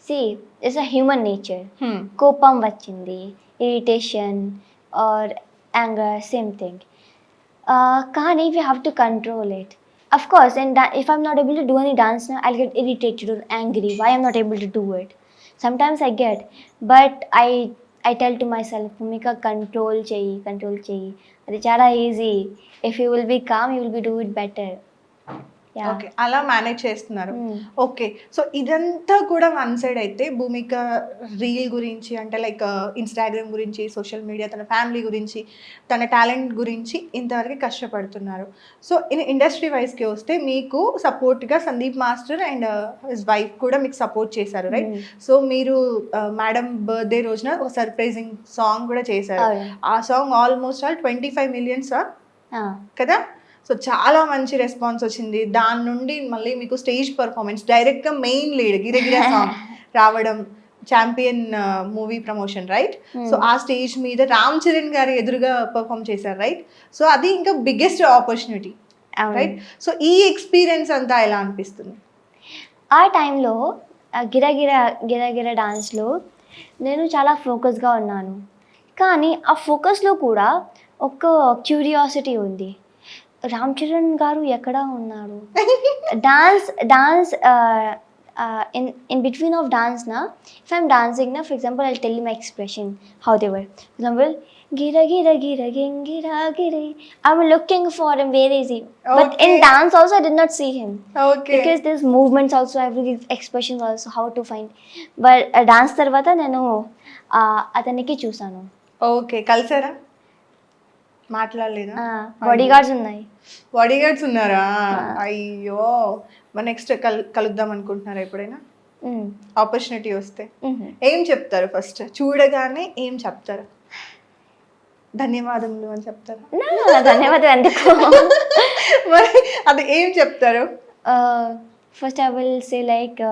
See, it's a human nature. కోపం వచ్చింది, irritation or anger, same thing. కానీ we have to control it. Of course, and if I'm not able to do any dance now, I'll get irritated or angry. Why I'm not able to do it? Sometimes I get, but I tell to myself, Bhumika, control chahi. అది చాలా easy. If you will be calm, you will be do it better. Yeah. Okay, అలా manage చేస్తున్నారు. Hmm. Okay, so ఇదంతా కూడా one side అయితే భూమిక reel గురించి అంటే like Instagram గురించి, సోషల్ మీడియా, తన ఫ్యామిలీ గురించి, తన టాలెంట్ గురించి ఇంతవరకు కష్టపడుతున్నారు. సో ఇండస్ట్రీ వైజ్కి వస్తే మీకు సపోర్ట్గా Sandeep master and his wife కూడా మీకు సపోర్ట్ చేశారు, రైట్? సో మీరు మేడం బర్త్డే రోజున ఒక సర్ప్రైజింగ్ సాంగ్ కూడా చేశారు. ఆ సాంగ్ ఆల్మోస్ట్ 25 million కదా. సో చాలా మంచి రెస్పాన్స్ వచ్చింది. దాని నుండి మళ్ళీ మీకు స్టేజ్ పర్ఫార్మెన్స్, డైరెక్ట్గా మెయిన్ లీడ్ గిరగిరా సాంగ్ రావడం, champion movie promotion, right? So ఆ స్టేజ్ మీద రామ్ చరణ్ గారు ఎదురుగా పర్ఫామ్ చేశారు, రైట్? సో అది ఇంకా బిగ్గెస్ట్ ఆపర్చునిటీ, రైట్? సో ఈ ఎక్స్పీరియన్స్ అంతా ఎలా అనిపిస్తుంది? ఆ టైంలో గిరగిర డాన్స్లో నేను చాలా ఫోకస్గా ఉన్నాను. కానీ ఆ ఫోకస్లో కూడా ఒక క్యూరియాసిటీ ఉంది. రామ్ చరణ్ గారు ఎక్కడ ఉన్నారు? Dance in between of dance na, if I'm dancing na, for example, I'll tell you my expression how they were. For example, gira I'm looking for him, where is he? But in dance also I did not see him. Okay, Because there's movements also, I have to give expressions also, how to find. But dance tarvata nenu ataniki chusanu. Okay, కలిసారా? మాట్లాడలేదా? Body guards ఉన్నాయి. Body guards ఉన్నారా? అయ్యో, మరి next కలుద్దాం అనుకుంటున్నారా ఎప్పుడైనా opportunity వస్తే? ఏం చెప్తారు ఫస్ట్ చూడగానే? ఏం చెప్తారు? ధన్యవాదములు అని చెప్తారా? ధన్యవాదాలు ఎందుకు? మరి అది ఏం చెప్తారు? First I will say like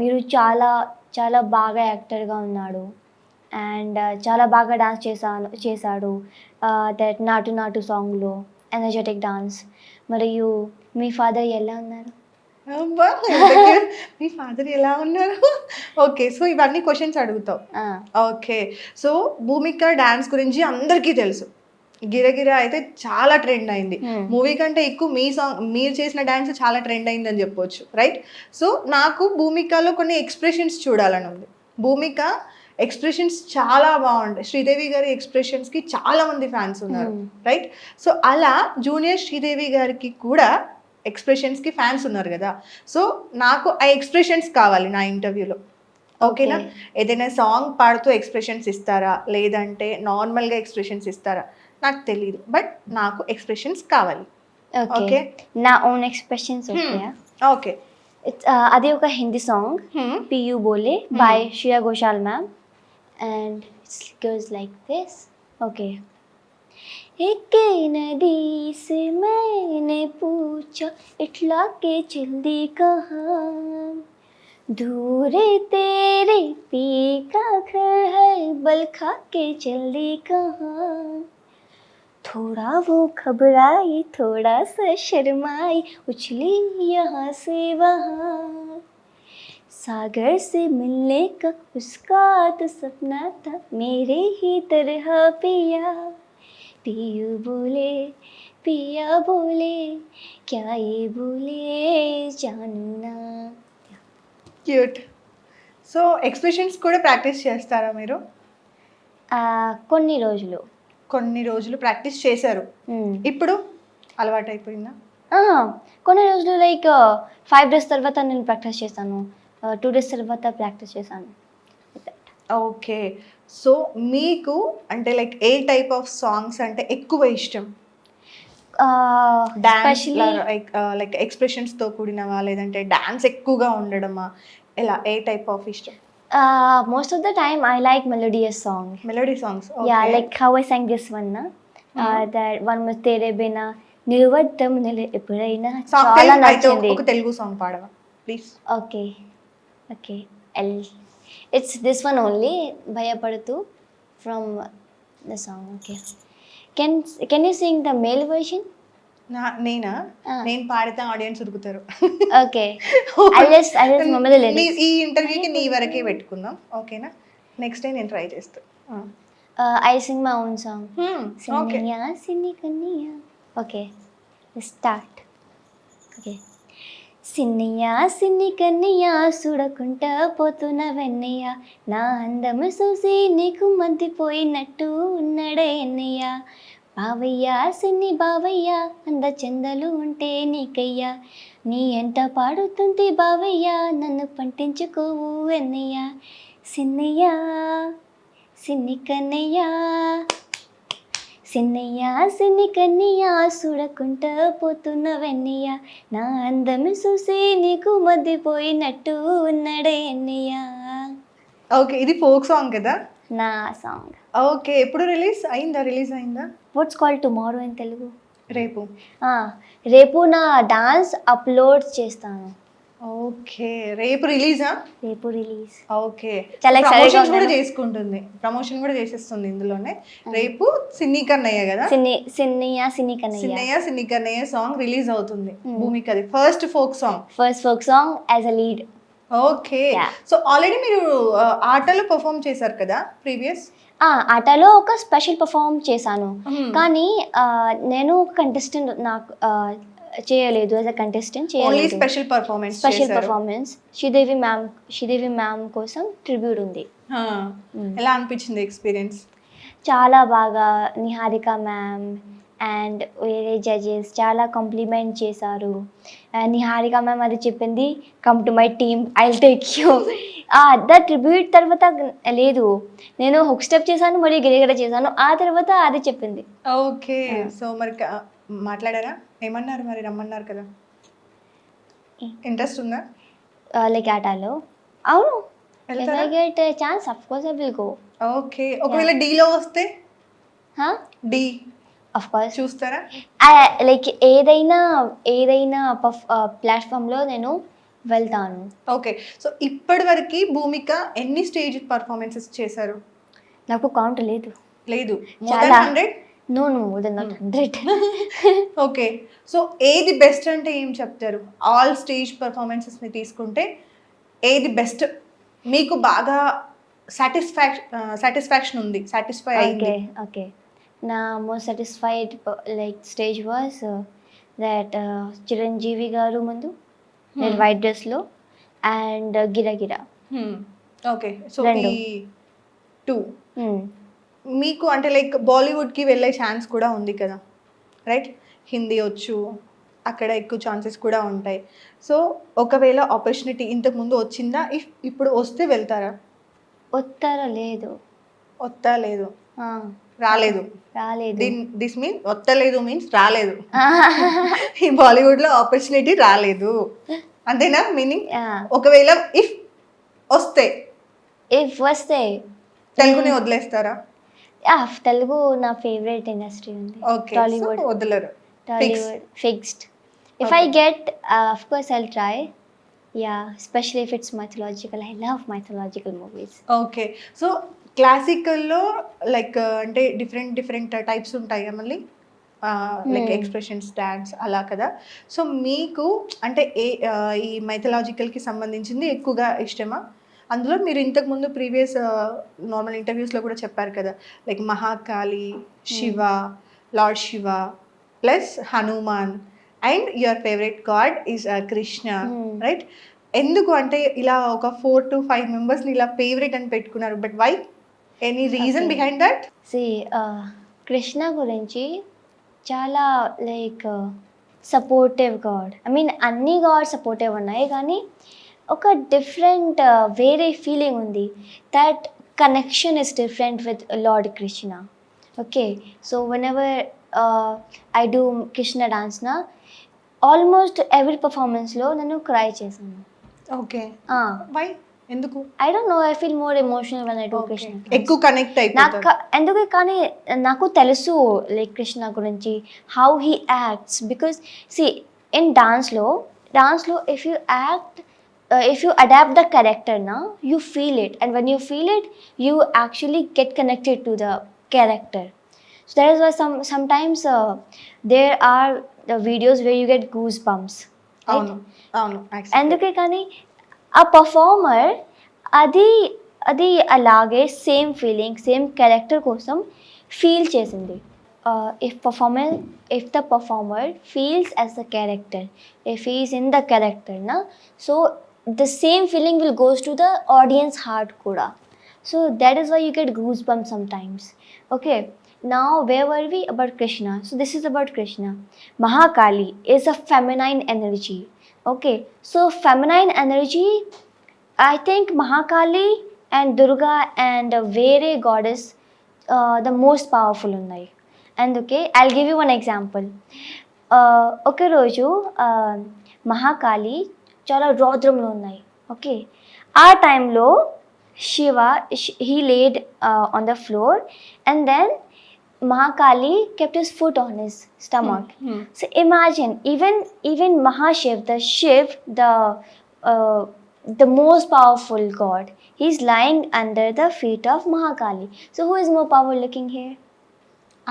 మీరు చాలా బాగా యాక్టర్గా ఉన్నాడు అండ్ చాలా బాగా డాన్స్ చేశాడు దట్ నాటు సాంగ్లో ఎనర్జెటిక్ డాన్స్. మరియు మీ ఫాదర్ ఎలా ఉన్నారు? మీ ఫాదర్ ఎలా ఉన్నారు? ఓకే, సో ఇవన్నీ క్వశ్చన్స్ అడుగుతావు. ఓకే, సో భూమిక డాన్స్ గురించి అందరికీ తెలుసు. గిరగిర అయితే చాలా ట్రెండ్ అయింది. మూవీ కంటే ఎక్కువ మీ సాంగ్, మీరు చేసిన డాన్స్ చాలా ట్రెండ్ అయింది అని చెప్పొచ్చు, రైట్? సో నాకు భూమికలో కొన్ని ఎక్స్ప్రెషన్స్ చూడాలని ఉంది. భూమిక ఎక్స్ప్రెషన్స్ చాలా బాగుంటాయి. శ్రీదేవి గారి ఎక్స్ప్రెషన్స్కి చాలా మంది ఫ్యాన్స్ ఉన్నారు, రైట్? సో అలా జూనియర్ శ్రీదేవి గారికి కూడా ఎక్స్ప్రెషన్స్కి ఫ్యాన్స్ ఉన్నారు కదా. సో నాకు ఆ ఎక్స్ప్రెషన్స్ కావాలి నా ఇంటర్వ్యూలో, ఓకేనా? ఏదైనా సాంగ్ పాడుతూ ఎక్స్ప్రెషన్స్ ఇస్తారా, లేదంటే నార్మల్గా ఎక్స్ప్రెషన్స్ ఇస్తారా నాకు తెలియదు, బట్ నాకు ఎక్స్ప్రెషన్స్ కావాలి. ఓకే, నా ఓన్ ఎక్స్ప్రెషన్స్. ఓకే, అది ఒక Hindi song, Piyu Bole by Shreya Ghoshal ma'am, and it goes like this. Okay. एक नदी से मैंने पूछा इटला के चलदी कहाँ, दूर तेरे पी का घर है बल खा के चलदी कहाँ, थोड़ा वो घबराई थोड़ा सा शर्माई उछली यहाँ से वहाँ, सागर से मिलने का उसका तो सपना था मेरे ही तरह पिया बोले क्या ये बोले जानू ना. క్యూట్. సో ఎక్స్ప్రెషన్స్ కూడా ప్రాక్టీస్ చేస్తారా మీరు? కొన్ని రోజులు ప్రాక్టీస్ చేశారు. ఇప్పుడు అలవాటు అయిపోయిందా? కొన్ని రోజులు లైక్ 5 days తర్వాత నేను ప్రాక్టీస్ చేస్తాను, 2 days తర్వాత ప్రాక్టీస్ చేశాను. ఓకే, సో మీకు అంటే like A type of songs అంటే ఎక్కువ ఇష్టం? డాన్స్ లైక్ ఎక్స్ప్రెషన్స్తో కూడినవా, లేదంటే డాన్స్ ఎక్కువగా ఉండడమా, ఎలా ఏ టైప్ ఆఫ్ ఇష్టం? Most of the time I like melodious songs. Melody songs, okay. Yeah, like how I sang this one na, that one was tere bina nirvaddam nile eppudaina chaala nachindi. ఒక Telugu song పాడవా please? Okay, it's this one only, Bhayapadatu from the song. Okay, can you sing the male version? నేనా? నేను పాడితే audience ఉరుకుతారు. Okay, I'll just remember the lyrics. ఈ ఇంటర్వ్యూకి నీ వరకే పెట్టుకుందాం, ఓకేనా? నెక్స్ట్ టైం నేను ట్రై చేస్తాను. I sing my own song. Sinniya sinni kanniya. Okay, let's start. Okay. సిన్నయ్య సిన్ని కన్నయ్య చూడకుంటా పోతున్న వెన్నయ్య, నా అందము చూసి నీకు మద్దిపోయినట్టు ఉన్నాడే ఎన్నయ్య. బావయ్య సిన్ని బావయ్య అంద చందలు ఉంటే నీకయ్యా, నీ ఎంట పాడుతుంది బావయ్య నన్ను పంటించుకోవు ఎన్నయ్య. సిన్నయ్య సిన్ని కన్నయ్య, సిన్నయ్య సిన్ని కన్నయ్య చూడకుంటా పోతున్న వెన్నయ్య, నా అందము చూసి నీకు మద్దిపోయినట్టు ఉన్నాడే ఎన్నయ్య. ఓకే, ఇది ఫోక్ సాంగ్ కదా? నా సాంగ్. ఓకే, ఎప్పుడు రిలీజ్ అయిందా? What's called tomorrow in Telugu? రేపు. రేపు నా డాన్స్ అప్లోడ్ చేస్తాను. ఓకే, రేపు రిలీజా? రేపు రిలీజ్. ఓకే, చాలా excited గా ప్రమోషన్ కూడా ఉన్నాను. చేసుకుంటుంది, ప్రమోషన్ కూడా చేసేస్తుంది ఇందులోనే. రేపు సిన్ని కన్నయ్య కదా? సిన్నయ్య సిన్ని కన్నయ్య, సిన్నయ్య సిన్ని కన్నయ్య సాంగ్ రిలీజ్ అవుతుంది. భూమికది first folk song, first folk song as a lead. Okay, Yeah. So already మీరు ఆటలో పర్ఫామ్ చేశారు కదా ప్రీవియస్? ఆటలో ఒక స్పెషల్ పర్ఫామ్ చేశాను, కానీ నేను కంటెస్టెంట్ నాకు చేయలేదు. యాజ్ అ కంటెస్టెంట్ ఓన్లీ చేయలేదు. Special performance. Special performance Sridevi ma'am కోసం ట్రిబ్యూట్ ఉంది. ఎలా అనిపించింది ఎక్స్పీరియన్స్? చాలా బాగా. నిహారిక మ్యామ్ అండ్ వేరే జడ్జెస్ చాలా కాంప్లిమెంట్ చేశారు. నిహారిక మ్యామ్ అది చెప్పింది, come to my team, I will take you. The tribute తర్వాత లేదు, నేను హుక్ స్టెప్ చేశాను మరియు గిరిగిర చేశాను, ఆ తర్వాత అది చెప్పింది. ఓకే, సో మరి మాట్లాడారా? ఏమన్నారు మరి? రమ్మన్నారు కదా, ఇంట్రెస్ట్ ఉందా? లైక్ ఆటలో? అవును, వెళ్తారా? Get chance of course I will go. Okay, ఒకవేళ డీలో వస్తే? డి ఆఫ్ కోర్స్ చూస్తారా? లైక్ ఏదైనా ప్లాట్ఫామ్లో నేను వెళ్తాను. ఓకే, సో ఇప్పటి వరకు భూమిక ఎన్ని స్టేజ్ పర్ఫార్మెన్సెస్ చేశారు? నాకు కౌంట్ లేదు. లేదు, చాలా. 100? No more than 100. Okay, so ఏది బెస్ట్ అంటే ఏం చెప్తారు? ఆల్ స్టేజ్ పర్ఫార్మెన్సెస్ని తీసుకుంటే ఏది బెస్ట్, మీకు బాగా సాటిస్ఫాక్షన్ ఉంది, సాటిస్ఫై అయింది? ఓకే, నా most satisfied like stage was that Chiranjeevi గారు ముందు నేను వైట్ డ్రెస్లో అండ్ గిరగిర. ఓకే, సో రెండు. ఈ 2 మీకు అంటే లైక్ బాలీవుడ్కి వెళ్ళే ఛాన్స్ కూడా ఉంది కదా, రైట్? హిందీ వచ్చు, అక్కడ ఎక్కువ ఛాన్సెస్ కూడా ఉంటాయి. సో ఒకవేళ ఆపర్చునిటీ ఇంతకుముందు వచ్చిందా? ఇప్పుడు వస్తే వెళ్తారా? లేదు. లేదు, రాలేదు. దిస్ మీన్ వస్తలేదు మీన్స్ రాలేదు. ఈ బాలీవుడ్లో ఆపర్చునిటీ రాలేదు, అంతేనా మీనింగ్? ఒకవేళ వస్తే తెలుగుని వదిలేస్తారా? తెలుగు నా ఫేవరెట్ ఇండస్ట్రీ ఉంది. ఓకే, టాలీవుడ్ వదలరు. Fixed. If I get of course I'll try. especially if it's mythological. I love mythological movies. Okay, so క్లాసికల్లో లైక్ అంటే డిఫరెంట్ టైప్స్ ఉంటాయి మళ్ళీ, లైక్ ఎక్స్ప్రెషన్స్, డాన్స్ అలా కదా. సో మీకు అంటే ఈ మైథలాజికల్కి సంబంధించింది ఎక్కువగా ఇష్టమా? అందులో మీరు ఇంతకుముందు ప్రీవియస్ నార్మల్ ఇంటర్వ్యూస్లో కూడా చెప్పారు కదా, like Mahakali, Shiva, lord Shiva plus Hanuman and your favourite God is Krishna, right? ఎందుకు అంటే ఇలా ఒక 4 to 5 మెంబర్స్ని ఇలా ఫేవరెట్ అని పెట్టుకున్నారు, but why? Any reason behind that? Krishna గురించి చాలా like supportive god. I mean అన్ని గాడ్ సపోర్టివ్ ఉన్నాయి, కానీ ఒక డిఫరెంట్ వేరే ఫీలింగ్ ఉంది. That connection is different with lord Krishna. Okay, so whenever I do Krishna డాన్స్నా ఆల్మోస్ట్ ఎవ్రీ పర్ఫార్మెన్స్లో నేను క్రై చేశాను. Okay, why? ఎందుకు? I don't know, I feel more emotional when I do Krishna. ఎక్కువ కనెక్ట్ అయిపోతారు. ఎందుకు కానీ నాకు తెలుసు లైక్ కృష్ణ గురించి, how he acts. Because see in డాన్స్లో if you adapt the character now, you feel it, and when you feel it, you actually get connected to the character. So that is why sometimes there are the videos where you get goosebumps, right? అవును. అందుకే కానీ ఆ performer అది అలాగే same feeling, same character కోసం feel చేసింది. if the performer feels as the character, if he is in the character na, so the same feeling will goes to the audience heart kuda. So that is why you get goosebumps sometimes. Okay, now where were we? About Krishna. So this is about Krishna. Mahakali is a feminine energy. Okay, so feminine energy, I think Mahakali and Durga and Vere goddess the most powerful ఉన్నాయి. అందుకే I'll give you one example. ఒక రోజు మహాకాళి చాలా రౌద్రంలో ఉన్నాయి. Okay, ఆ టైంలో Shiva he laid on the floor and then Mahakali kept his foot on his stomach. So imagine, even Mahashiv, the most powerful god, he's lying under the feet of Mahakali. So who is more powerful looking here?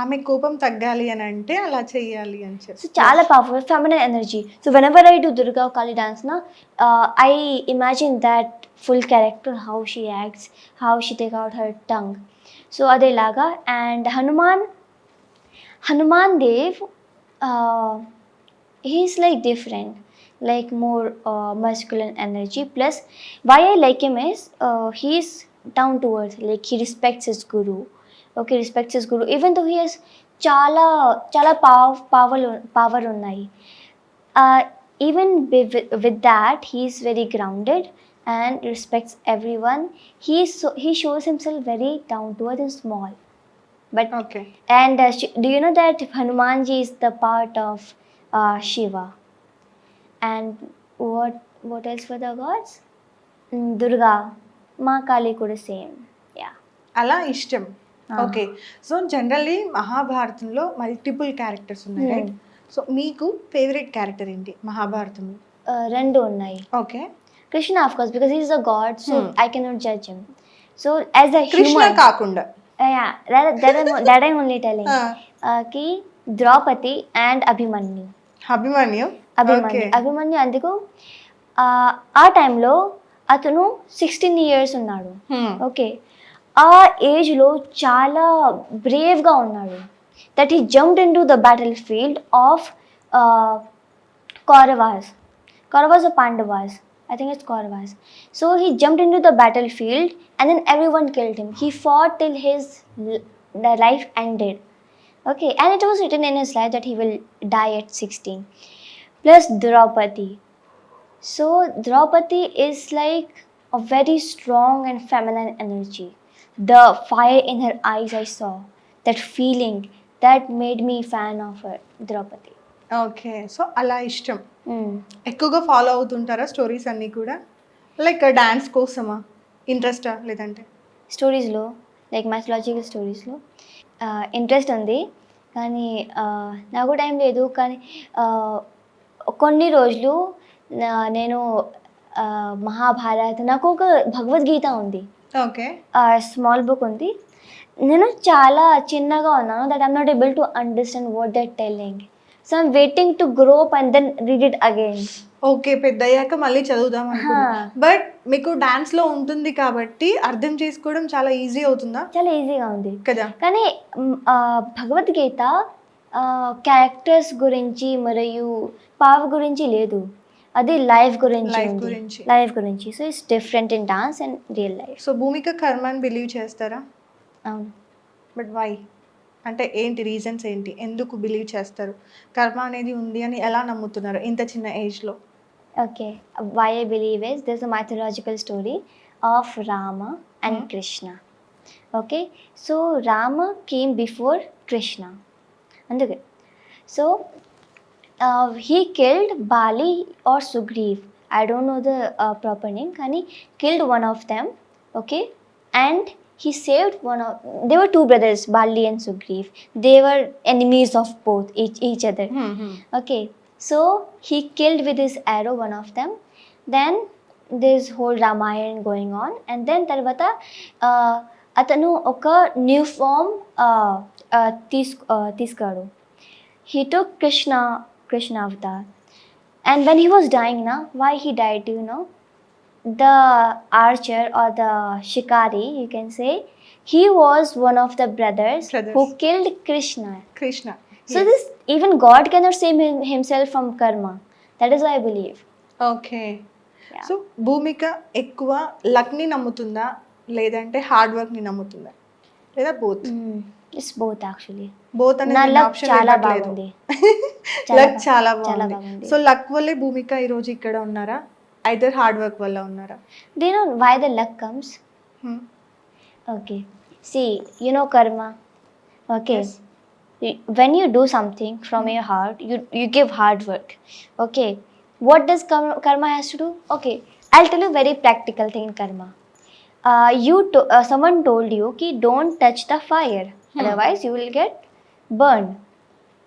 ఆమె కోపం తగ్గాలి అని అంటే అలా చెయ్యాలి అని చెప్పి. So chala powerful feminine energy. So whenever I do Durga or Kali dance na, I imagine that full character, how she acts, how she take out her tongue. So ade laga. And Hanuman Dev, he's like different, like more masculine energy. Plus why I like him is he's down to earth, like he respects his guru. Okay, respects his guru even though he has chala power unnai. Even with that he is very grounded and respects everyone. He shows himself very down to earth and small. But okay, and do you know that Hanumanji is the part of Shiva? And what else for the gods? Durga, Ma Kali kuda same. Yeah. అలా ఇష్టం. Okay, so generally మహాభారతంలో multiple characters ఉన్నాయి, right? So మీకు favourite character ఏంటి మహాభారతంలో? Rendu unnai. Okay, Krishna of course because he is a god, so I cannot judge him. So as a Krishna human, కాకుండా yeah, that I'm only telling. Ki Draupadi and Abhimanyu. Abhimanyu. Abhimanyu అందుకు ఆ టైంలో అతను 16 years ఉన్నాడు. Okay, ఆ ఏజ్లో చాలా బ్రేవ్గా ఉన్నాడు. That he jumped in to the battle field of Kauravas or Pandavas. I think it's Kauravas. So he jumped into the battlefield and then everyone killed him. He fought till the life ended. Okay, and it was written in his life that he will die at 16. Plus Draupadi. So Draupadi is like a very strong and feminine energy. The fire in her eyes I saw. That feeling that made me fan of her, Draupadi. Okay, so అలా ఇష్టం. ఎక్కువగా follow అవుతుంటారా stories అన్నీ కూడా? Like dance కోసమా ఇంట్రెస్టా, లేదంటే స్టోరీస్లో like mythological స్టోరీస్లో interest ఉంది, కానీ నాకు టైం లేదు. కానీ కొన్ని రోజులు నేను మహాభారత్, నాకు ఒక భగవద్గీత ఉంది, ఓకే, స్మాల్ బుక్ ఉంది. నేను చాలా చిన్నగా ఉన్నాను, that I'm not able to understand what that telling. So I'm waiting to grow up and then read it again. Okay, పెద్ద అయ్యాక మళ్ళీ చదువుదాం అనుకున్నా. బట్ మీకు డాన్స్ లో ఉంటుంది కాబట్టి అర్థం చేసుకోవడం చాలా ఈజీ అవుతుందా? చాలా ఈజీగా ఉంది కదా. కానీ భగవద్గీత క్యారెక్టర్స్ గురించి మరియు పావ గురించి లేదు, అది లైఫ్ గురించి. So it's different in dance and real life. So Bhoomika కర్మని బిలీవ్ చేస్తారా? అవును. But why? అంటే ఏంటి రీజన్స్ ఏంటి, ఎందుకు బిలీవ్ చేస్తారు? కర్మ అనేది ఉంది అని ఎలా నమ్ముతున్నారు ఇంత చిన్న ఏజ్లో? Okay, why I believe is there's a mythological story of Rama and Krishna. Okay, so Rama came before Krishna. Anduke. So he killed Bali or Sugriv. I don't know the proper name. Kani killed one of them. Okay, and he saved one of. They were two brothers, Bali and Sugriv. They were enemies of both each other. Okay. So he killed with his arrow one of them. Then this whole Ramayana going on, and then tarvata atanu oka new form తీసుకోడు. He took Krishna avatar, and when he was dying na, why he died, do you know? The archer or the shikari, you can say, he was one of the brothers Brothers. who killed Krishna. Krishna. So this even God cannot save himself from karma. That is why I believe. Okay. Yeah. So Bhoomika ఎక్కువ లక్ని నమ్ముతుందా లేదంటే hard వర్క్ని నమ్ముతుందా లేదా both? It's both actually. Both నా అనేది luck option చాలా ఇవ్వట్లేదు. బాగుంది. లక్ చాలా చాలా బాగుంది. బాగుంది. సో లక్ వల్లే భూమిక ఈరోజు ఇక్కడ ఉన్నారా ఐదర్ హార్డ్ వర్క్ వల్ల ఉన్నారా? Do you know why the luck comes? Okay. See, you know karma. Okay. Yes. When you do something from your heart, you give hard work. Okay. What does karma has to do? Okay. I'll tell you very practical thing in karma. Someone told you ki don't touch the fire, otherwise you will get burned.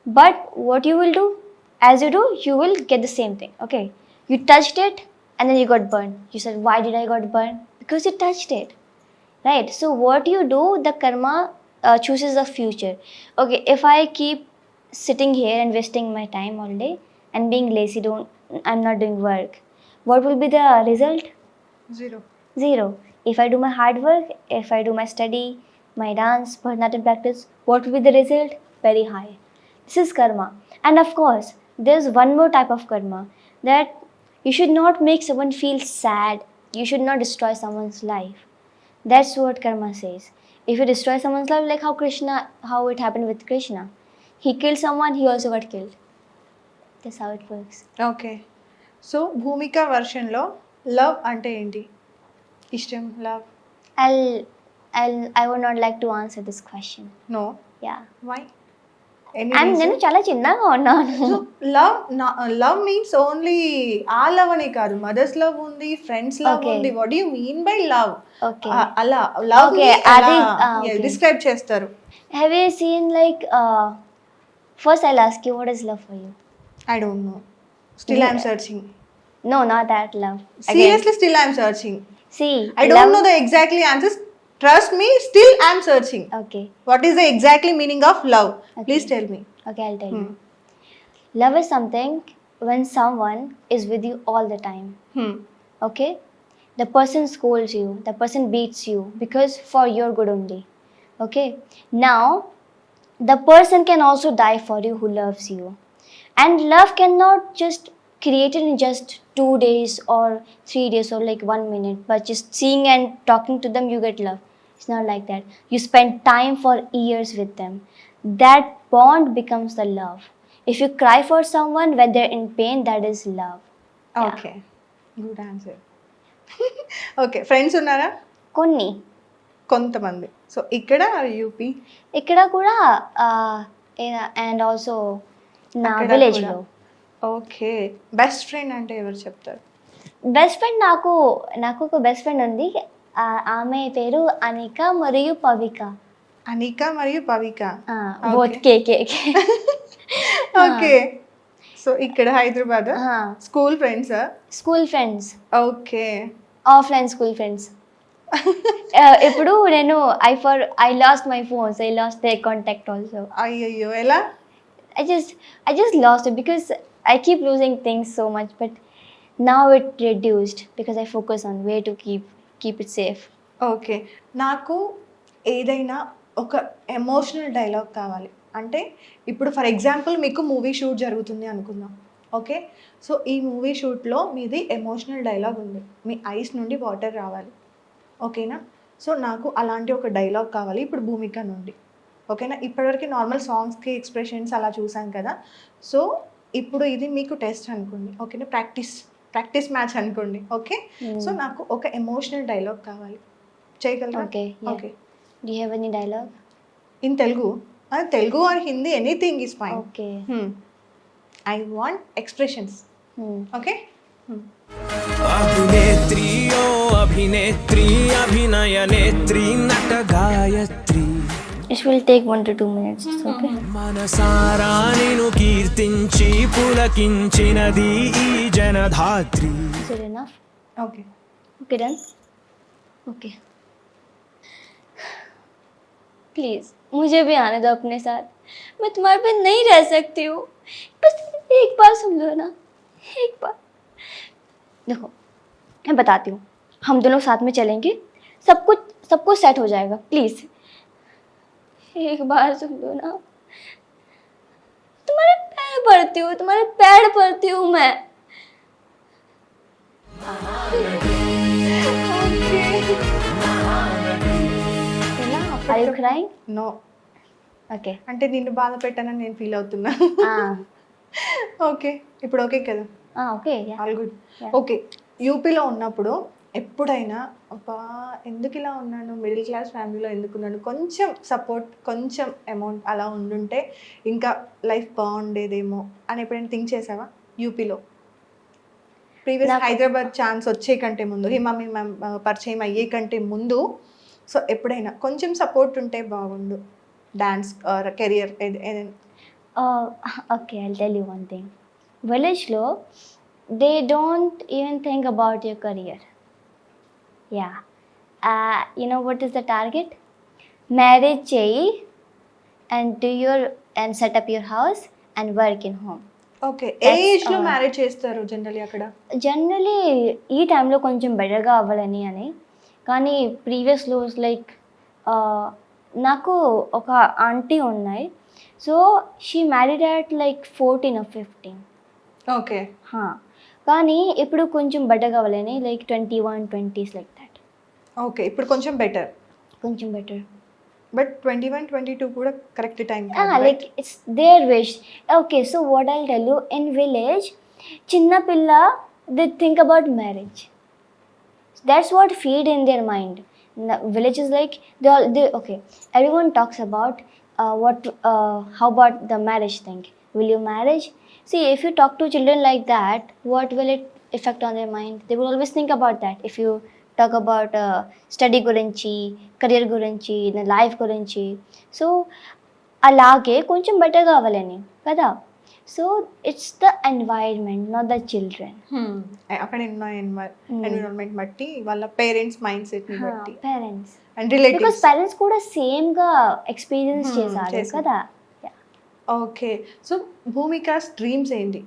But what you will do? As you do, you will get the same thing. Okay. You touched it and then you got burned. You said, why did I got burned? Because you touched it. Right? So what you do, the karma chooses the future. Okay, if I keep sitting here and wasting my time all day and being lazy, I'm not doing work, what will be the result? Zero. Zero. If I do my hard work, if I do my study, my dance, Bharatanatyam practice, what will be the result? Very high. This is karma. And of course, there's one more type of karma, that you should not make someone feel sad. You should not destroy someone's life. That's what karma says. If you destroy someone's life, like how it happened with Krishna. He killed someone, he also got killed. That's how it works. Okay. So Bhoomika వర్షన్లో love అంటే ఏంటి? ఇష్టం, love. I would not like to answer this question. No. Yeah. Why? నేను చాలా చిన్నగా ఉన్నాను. Love means only ఆ love అనే కాదు, మదర్స్ లవ్ ఉంది, ఫ్రెండ్స్ లవ్ Okay. ఉంది. What you mean by love? Okay. అలా లవ్ Okay, okay. డిస్క్రైబ్ చేస్తారు. Have you seen like first I'll ask you, what is love for you? I don't no. Still I'm searching. No, not that love. Seriously, still I'm searching. See, I don't know the exactly answers. Trust me, still I'm searching. Okay, What is the exactly meaning of love? Please tell me. okay, I'll tell you. Love is something when someone is with you all the time. Okay, the person scolds you, the person beats you because for your good only. Okay, now the person can also die for you who loves you, and love cannot just created in just 2 days or 3 days or like 1 minute, but just seeing and talking to them you get love. It's not like that. You spend time for years with them. That bond becomes the love. If you cry for someone when they're in pain, that is love. Okay. Good answer. Okay, friends ఉన్నారా? కొన్ని కొంతమంది. So ఇక్కడ UP, ఇక్కడ కూడా and also నా అక్కడ విలేజ్లో. Okay. Best friend అంటే ఎవరు చెప్తారు? బెస్ట్ ఫ్రెండ్ నాకు ఒక బెస్ట్ ఫ్రెండ్ ఉంది. ఆమె పేరు అనిక మరియు పవిక. అనిక మరియు పవిక. బోత్ కేకే. ఓకే. సో ఇక్కడ Hyderabad school friends? School friends. Okay. Offline school friends. ఇప్పుడు నేను I lost my phones, I last they contact also. అయ్యయ్యో, ఎలా? I just lost it because I keep losing things so much, but now it reduced because I focus on way to keep it safe. Okay. నాకు ఏదైనా ఒక emotional dialogue కావాలి. అంటే ఇప్పుడు for example మీకు movie shoot జరుగుతుంది అనుకుందాం. Okay. So ఈ మూవీ షూట్లో మీది ఎమోషనల్ డైలాగ్ ఉంది, మీ ఐస్ నుండి వాటర్ రావాలి. ఓకేనా? సో నాకు అలాంటి ఒక డైలాగ్ కావాలి ఇప్పుడు భూమిక నుండి. ఓకేనా? ఇప్పటివరకు నార్మల్ సాంగ్స్కి ఎక్స్ప్రెషన్స్ అలా చూసాం కదా. సో ఇప్పుడు ఇది మీకు టెస్ట్ అనుకోండి. ఓకేనా? ప్రాక్టీస్ మ్యాచ్ అనుకోండి. ఓకే. సో నాకు ఒక ఎమోషనల్ డైలాగ్ కావాలి, చేయగలరా? Okay, yeah. Okay. Do you have any dialogue? In Telugu? Telugu or Hindi, anything is fine. Okay. I want expressions. Okay. अभिनेत्री ओ अभिनेत्री अभिनय नेत्री नट Gayatri It will take 1 to 2 minutes. It's okay. మనసారా నిను కీర్తించి పులకించినది ఈ జనధాత్రి. Is it enough? Okay. Okay, done? Okay. Please, मुझे भी आने दो अपने साथ. मैं तुम्हारे पे नहीं रह सकती हूँ. बस एक बार सुन लो ना, एक बार. देखो, मैं बताती हूँ. हम दोनों साथ में चलेंगे. सब कुछ सेट हो जाएगा प्लीज एक बार सुन लो ना तुम्हारे पैर पड़ती हूँ मैं Are you crying? No, Okay. అంటే నిన్ను బాధ పెట్టానని నేను ఫీల్ అవుతున్నా. ఓకే, ఇప్పుడు ఓకే కదా? Okay, yeah. All good. Yeah. Okay, యూపీలో ఉన్నప్పుడు ఎప్పుడైనా అబ్బా ఎందుకు ఇలా ఉన్నాను, మిడిల్ క్లాస్ ఫ్యామిలీలో ఎందుకు ఉన్నాను, కొంచెం సపోర్ట్, కొంచెం అమౌంట్ అలా ఉండుంటే ఇంకా లైఫ్ బాగుండేదేమో అని ఎప్పుడైనా థింక్ చేసావా? యూపీలో ప్రీవియస్ హైదరాబాద్ ఛాన్స్ వచ్చే కంటే ముందు, హిమామి మ్యామ్ పరిచయం అయ్యే కంటే ముందు, సో ఎప్పుడైనా కొంచెం సపోర్ట్ ఉంటే బాగుండు, డాన్స్ ఆర్ కెరియర్ ఏదైనా? Okay, I'll tell you one thing. Village lo, they don't even think about your career. Yeah. You know what is the target? Marriage cheyi and set up your house and work in home. Okay, ఏ ఏజ్లో marriage చేస్తారు generally అక్కడ? Generally ఈ టైంలో కొంచెం బెటర్గా అవ్వాలని అని, కానీ ప్రీవియస్లో లైక్ నాకు ఒక ఆంటీ ఉన్నాయి, so she married at like 14 or 15. Okay, కానీ ఇప్పుడు కొంచెం బెటర్ కావాలని like 21, 20s like that. Okay, ఇప్పుడు కొంచెం బెటర్, కొంచెం బెటర్. బట్ 21, 22 కూడా correct time. Like it's their wish. Okay, so what I'll tell you, in village చిన్న పిల్ల they think about marriage. That's what feed in their mind. Village is like they okay, everyone talks about how about the marriage thing. Will you marriage? See, if you talk to children like that, what will it affect on their mind? They will always think about that. If you talk about study గురించి, career గురించి, life గురించి, so అలాగే కొంచెం better కావాలని కదా. So it's the environment, not the children. అక్కడ environment బట్టి, వాళ్ళ పేరెంట్స్ మైండ్ సెట్ ని బట్టి, parents and relatives, because parents కూడా సేమ్ గా ఎక్స్పీరియన్స్ చేశారు కదా. ఓకే, సో భూమికాస్ డ్రీమ్స్ ఏంటి?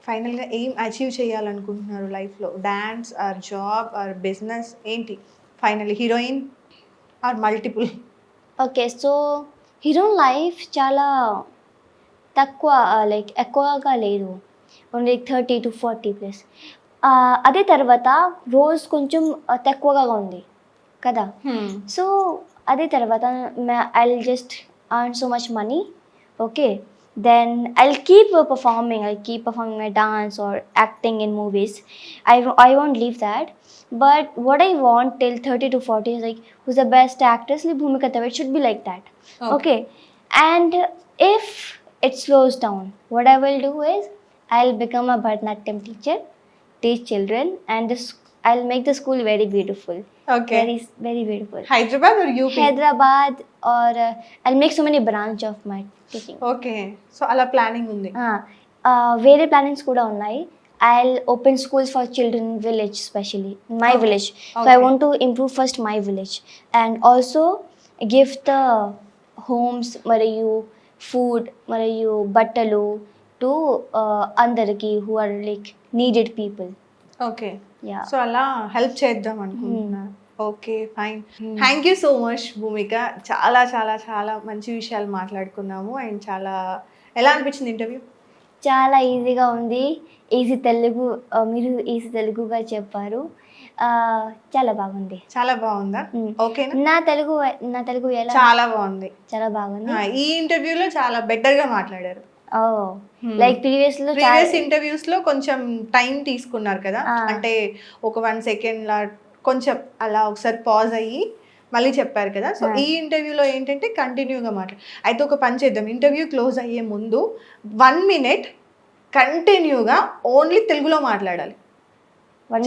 ఫైనల్గా ఏం అచీవ్ చేయాలనుకుంటున్నారు లైఫ్లో? Dance or job or business ఏంటి finally? Heroine or multiple? Okay, so heroine life చాలా తక్కువ, లైక్ ఎక్కువగా లేదు, ఓన్లీ 30 to 40 ప్లస్. అదే తర్వాత రోజ్ కొంచెం తక్కువగా ఉంది కదా. సో అదే తర్వాత I just earn so much money, okay, then I'll keep performing my dance or acting in movies. I won't leave that, but what I want till 30 to 40 is like, who's the best actress? Like Bhumika Dave, it should be like that. Okay, and if it slows down, what I will do is I'll become a Bharatanatyam teacher, teach children, and I'll make the school very beautiful. Okay, very very beautiful. Hyderabad or UP? Hyderabad, or I'll make so many branch of my teaching. Okay, so అలా planning ఉంది. వేరే plannings కూడా ఉన్నాయి. I'll open schools for children in village, especially my village. So I want to improve first my village, and also give the homes మరియు food మరియు బట్టలు to అందరికి who are like needed people. Okay, Yeah. So అలా help చేద్దాం అనుకుంటున్నా. Okay, fine. Thank you so much Bhoomika. చాలా చాలా చాలా మంచి విషయాలు మాట్లాడుకున్నాము. అండ్ చాలా ఎలా అనిపించింది ఇంటర్వ్యూ? చాలా ఈజీగా ఉంది. ఈజీ తెలుగు, మీరు ఈజీ తెలుగుగా చెప్పారు. చాలా బాగుంది. చాలా బాగుందా? ఓకేనా? నా తెలుగు ఎలా? చాలా బాగుంది, చాలా బాగుంది. ఈ ఇంటర్వ్యూలో చాలా బెటర్ గా మాట్లాడారు. లైక్ ప్రీవియస్ ఇంటర్వ్యూస్ లో కొంచెం టైం తీసుకున్నారు కదా, అంటే ఒక 1 second లా కొంచెం అలా ఒకసారి పాజ్ అయ్యి మళ్ళీ చెప్పారు కదా. సో ఈ ఇంటర్వ్యూలో ఏంటంటే కంటిన్యూగా మాట్లాడు. అయితే ఒక పని చేద్దాం, ఇంటర్వ్యూ క్లోజ్ అయ్యే ముందు 1 minute కంటిన్యూగా ఓన్లీ తెలుగులో మాట్లాడాలి.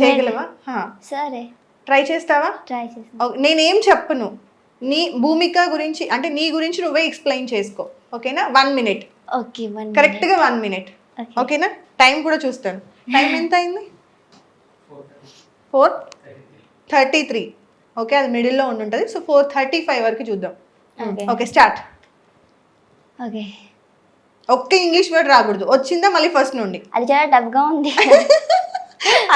చేయగలవా? సరే, ట్రై చేస్తావా? ట్రై చేస్తాను. నేనేం చెప్పను, నీ భూమిక గురించి అంటే నీ గురించి నువ్వే ఎక్స్ప్లెయిన్ చేసుకో. ఓకేనా? 1 minute. ఓకే, కరెక్ట్ గా 1 minute. ఓకేనా? టైం కూడా చూస్తాను. టైం ఎంత అయింది? 4:33. ఓకే, అది మిడిల్లో ఉండుంటుంది. సో 4:35 వరకు చూద్దాం. Okay, start. ఓకే, ఒక్క ఇంగ్లీష్ వర్డ్ రాకూడదు. వచ్చిందా మళ్ళీ ఫస్ట్ నుండి? అది చాలా టఫ్గా ఉంది.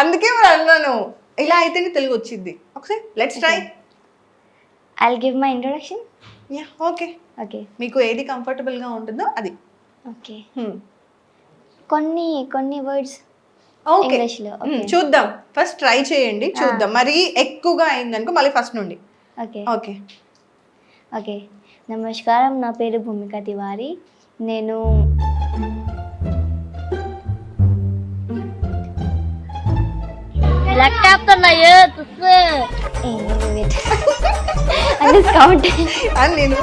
అందుకే మరి అన్నాను, ఇలా అయితేనే తెలుగు వచ్చింది. ఒకసారి let's try. I'll give my introduction. Yeah okay, Okay. మీకు ఏది కంఫర్టబుల్గా ఉంటుందో అది. Okay. Hmm. కొన్ని వర్డ్స్ ఓకే, ఇంగ్లీష్లో. Okay. చూద్దాం. ఫస్ట్ ట్రై చేయండి, చూద్దాం. మరీ ఎక్కువగా అయిందనుకో మళ్ళీ ఫస్ట్ నుండి. Okay okay. ఓకే. నమస్కారం, నా పేరు భూమిక తివారీ. నేను ల్యాప్టాప్ తో అని నేను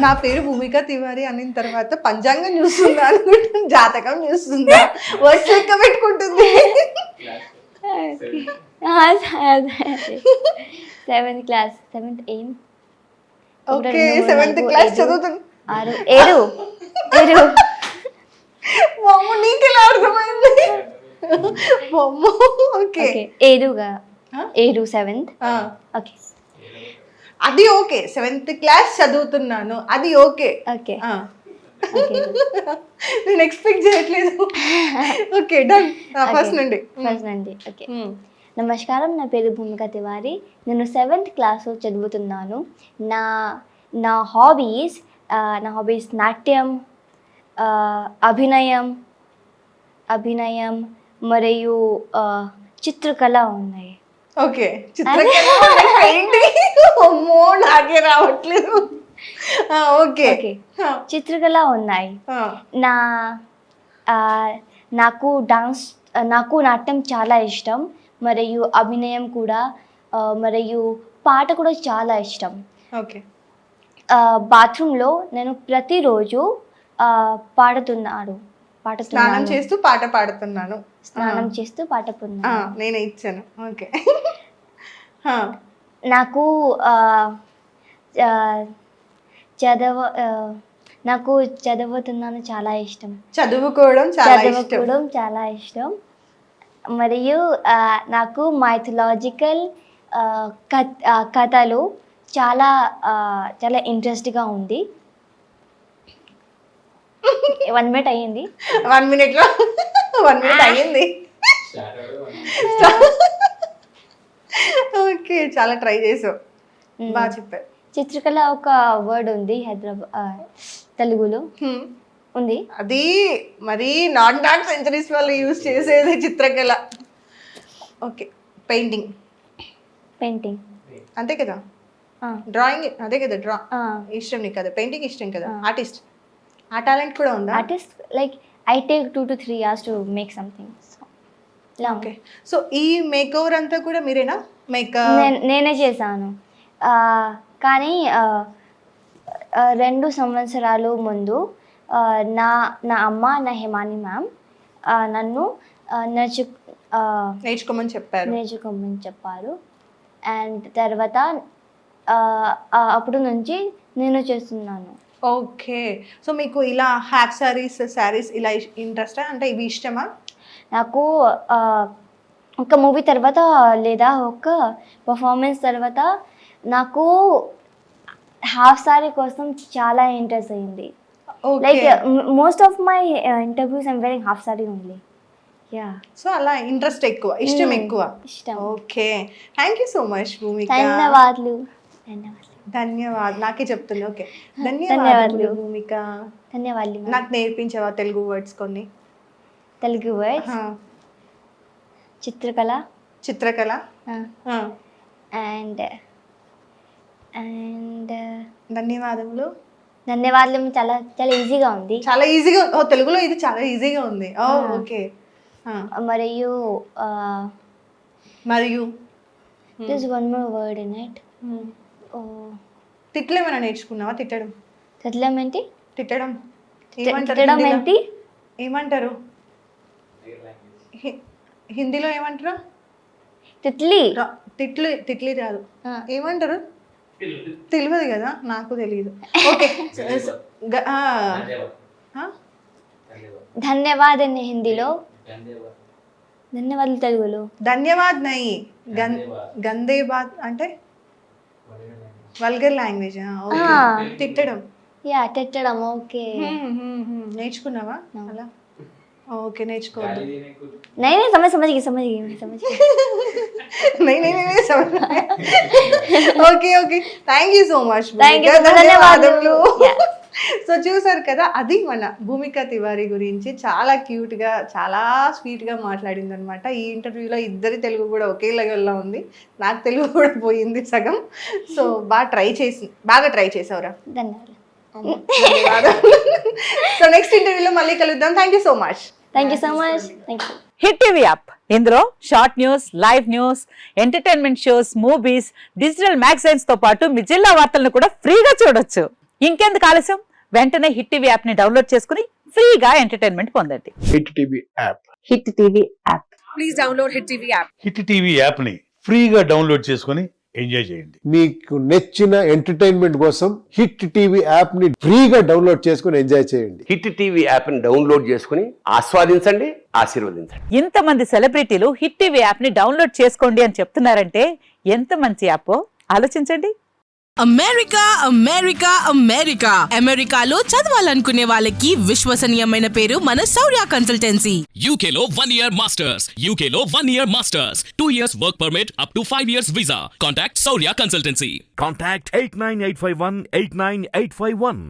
నా పేరు భూమిక తివారీ అనిన తర్వాత పంచాంగం చూస్తుందా అనుకుంటున్నా, జాతకం చూస్తుందా, వర్డ్స్ లెక్క పెట్టుకుంటుంది. 7th class 7th ఏం ఓకే, 7th క్లాస్ చదువుతుంది. 7 బొమ్మ నీకెలా అర్థమైంది? బొమ్మ. Okay, 7 7th. ఓకే అది ఓకే. 7th క్లాస్ చదువుతున్నాను, అది ఓకే. ఓకే నేను ఎక్స్పెక్ట్ చేయట్లేదు. Okay, done. ఫస్ట్ నుండి. ఓకే. నమస్కారం, నా పేరు భూమిక తివారీ. నేను 7th క్లాస్లో చదువుతున్నాను. నా హాబీస్ నాట్యం, అభినయం మరియు చిత్రకళ ఉన్నాయి. ఓకే, చిత్రకళ, పెయింటింగ్. అమ్మో, నాకే రావట్లేదు. ఓకే, చిత్రకళ ఉన్నాయి. నాకు నాట్యం చాలా ఇష్టం, మరియు అభినయం కూడా, మరియు పాట కూడా చాలా ఇష్టం. ఓకే. బాత్రూంలో నేను ప్రతిరోజు స్నానం చేస్తూ పాట పాడుతున్నాను. స్నానం చేస్తూ పాట పాడుతున్నాను. నేనే ఇచ్చాను. ఓకే. నాకు చదువుతున్నాను చాలా ఇష్టం. చదువుకోవడం చాలా ఇష్టం. మరియు నాకు మైథలాజికల్ కథలు చాలా ఇంట్రెస్ట్గా ఉంది. 1 minute అయ్యింది. 1 minute అయ్యింది. ఓకే, చాలా ట్రై చేసావు, బాగా చెప్పారు. చిత్రకళ ఒక వర్డ్ ఉంది హైదరాబాద్ తెలుగులో ఉంది. అది మరి నాట్ సెంచరీస్ వాళ్ళు యూజ్ చేసేది చిత్రకళ. ఓకే, పెయింటింగ్ అంతే కదా, డ్రాయింగ్ అదే కదా, ఇష్టం నీకు కదా, పెయింటింగ్ ఇష్టం కదా, ఆర్టిస్ట్. ఆ టాలెంట్ కూడా ఉందా? Artist like I take 2 to 3 years to make something. Okay. So ఈ మేక్ ఓవర్ అంతా కూడా మీరేనా? నేనే చేశాను. కానీ 2 సంవత్సరాలు ముందు నా అమ్మ, నా హేమాని మ్యామ్ నన్ను నేర్చుకోమని చెప్పారు. అండ్ తర్వాత అప్పుడు నుంచి నేను చేస్తున్నాను. ఓకే. సో మీకు ఇలా హాఫ్ శారీస్ ఇలా ఇంట్రెస్టా, అంటే ఇవి ఇష్టమా? నాకు ఒక మూవీ తర్వాత లేదా ఒక పర్ఫార్మెన్స్ తర్వాత నాకు హాఫ్ సారీ కోసం చాలా ఇంట్రెస్ట్ అయింది. Like most of my interviews I'm wearing half sari only. Yeah, so అలా ఇంట్రెస్ట్ ఎక్కువ, ఇష్టం ఎక్కువ. Okay, thank you so much Bhoomika. ధన్యవాదాలు. నాకే చెప్తుంది. ఓకే, ధన్యవాదాలు భూమిక. ధన్యవాదాలు. నాకు నేర్పించావా తెలుగు వర్డ్స్ కొన్ని? తెలుగు వర్డ్స్ చిత్రకళ అండ్ ధన్యవాదములు. చాలా చాలా ఈజీగా ఉంది. తెలుగులో ఇది చాలా ఈజీగా ఉంది. ఓకే. మరియు there's one more word in it. తిట్లు ఏమైనా నేర్చుకున్నావా? తిట్టడం ఏంటి? తిట్టడం ఏంటి? ఏమంటారు హిందీలో? ఏమంటారు? తిట్లి రాదు, ఏమంటారు తెలియదు కదా, నాకు తెలియదు. ఓకే, ధన్యవాద్ అని హిందీలో, ధన్యవాదాలు తెలుగులో. ధన్యవాద్ నై, గందే బాత్ అంటే వల్గర్ లాంగ్వేజ్. తిట్టడం. ఓకే. నేర్చుకున్నావా అలా? ఓకే, నేర్చుకోవద్దు. नहीं समझ गई okay okay, thank you so much. Thank you, ధన్యవాదాలు. Yeah. సో చూసారు కదా, అది మన భూమిక తివారీ గురించి చాలా క్యూట్ గా చాలా స్వీట్ గా మాట్లాడింది అనమాట. ఈ ఇంటర్వ్యూలో ఇద్దరి తెలుగు కూడా ఒకే లెవెల్లో ఉంది, నాకు తెలుగు కూడా పోయింది సగం. సో బాగా ట్రై చేసావురా. ధన్యవాదాలు. సో నెక్స్ట్ ఇంటర్వ్యూలో మళ్ళీ కలుద్దాం. Thank you so much. Thank you so much. Thank you. Hit TV app, ఇందులో short news, live news, entertainment shows, movies, digital magazines తో పాటు మీ జిల్లా వార్తలను కూడా ఫ్రీగా చూడొచ్చు. ఇంకెందుకు ఆలస్యం, వెంటనే హిట్ టీవీ యాప్ ని డౌన్లోడ్ చేసుకుని ఫ్రీగా ఎంటర్టైన్మెంట్ పొందండి. Hit TV app. Hit TV app. Hit TV app ని ఫ్రీగా డౌన్లోడ్ చేసుకుని ఎంజాయ్ చేయండి. మీకు నచ్చిన ఎంటర్టైన్మెంట్ కోసం హిట్ టీవీ యాప్ ని ఫ్రీగా డౌన్లోడ్ చేసుకుని ఎంజాయ్ చేయండి. హిట్ టీవీ యాప్ ని డౌన్లోడ్ చేసుకుని ఆస్వాదించండి, ఆశీర్వదించండి. ఇంతమంది సెలబ్రిటీలు హిట్ టీవీ యాప్ ని డౌన్లోడ్ చేసుకోండి అని చెప్తున్నారంటే ఎంత మంచి యాప్ ఆలోచించండి. అమెరికా అమెరికా అమెరికా అమెరికాలో చదవాలనుకునే వాళ్ళకి విశ్వసనీయమైన పేరు మన శౌర్య కన్సల్టెన్సీ. UK లో 1 year masters, UK లో 1 year masters, 2 years work permit up to 5 years visa. Contact Saurya Consultancy. Contact 89851 89851.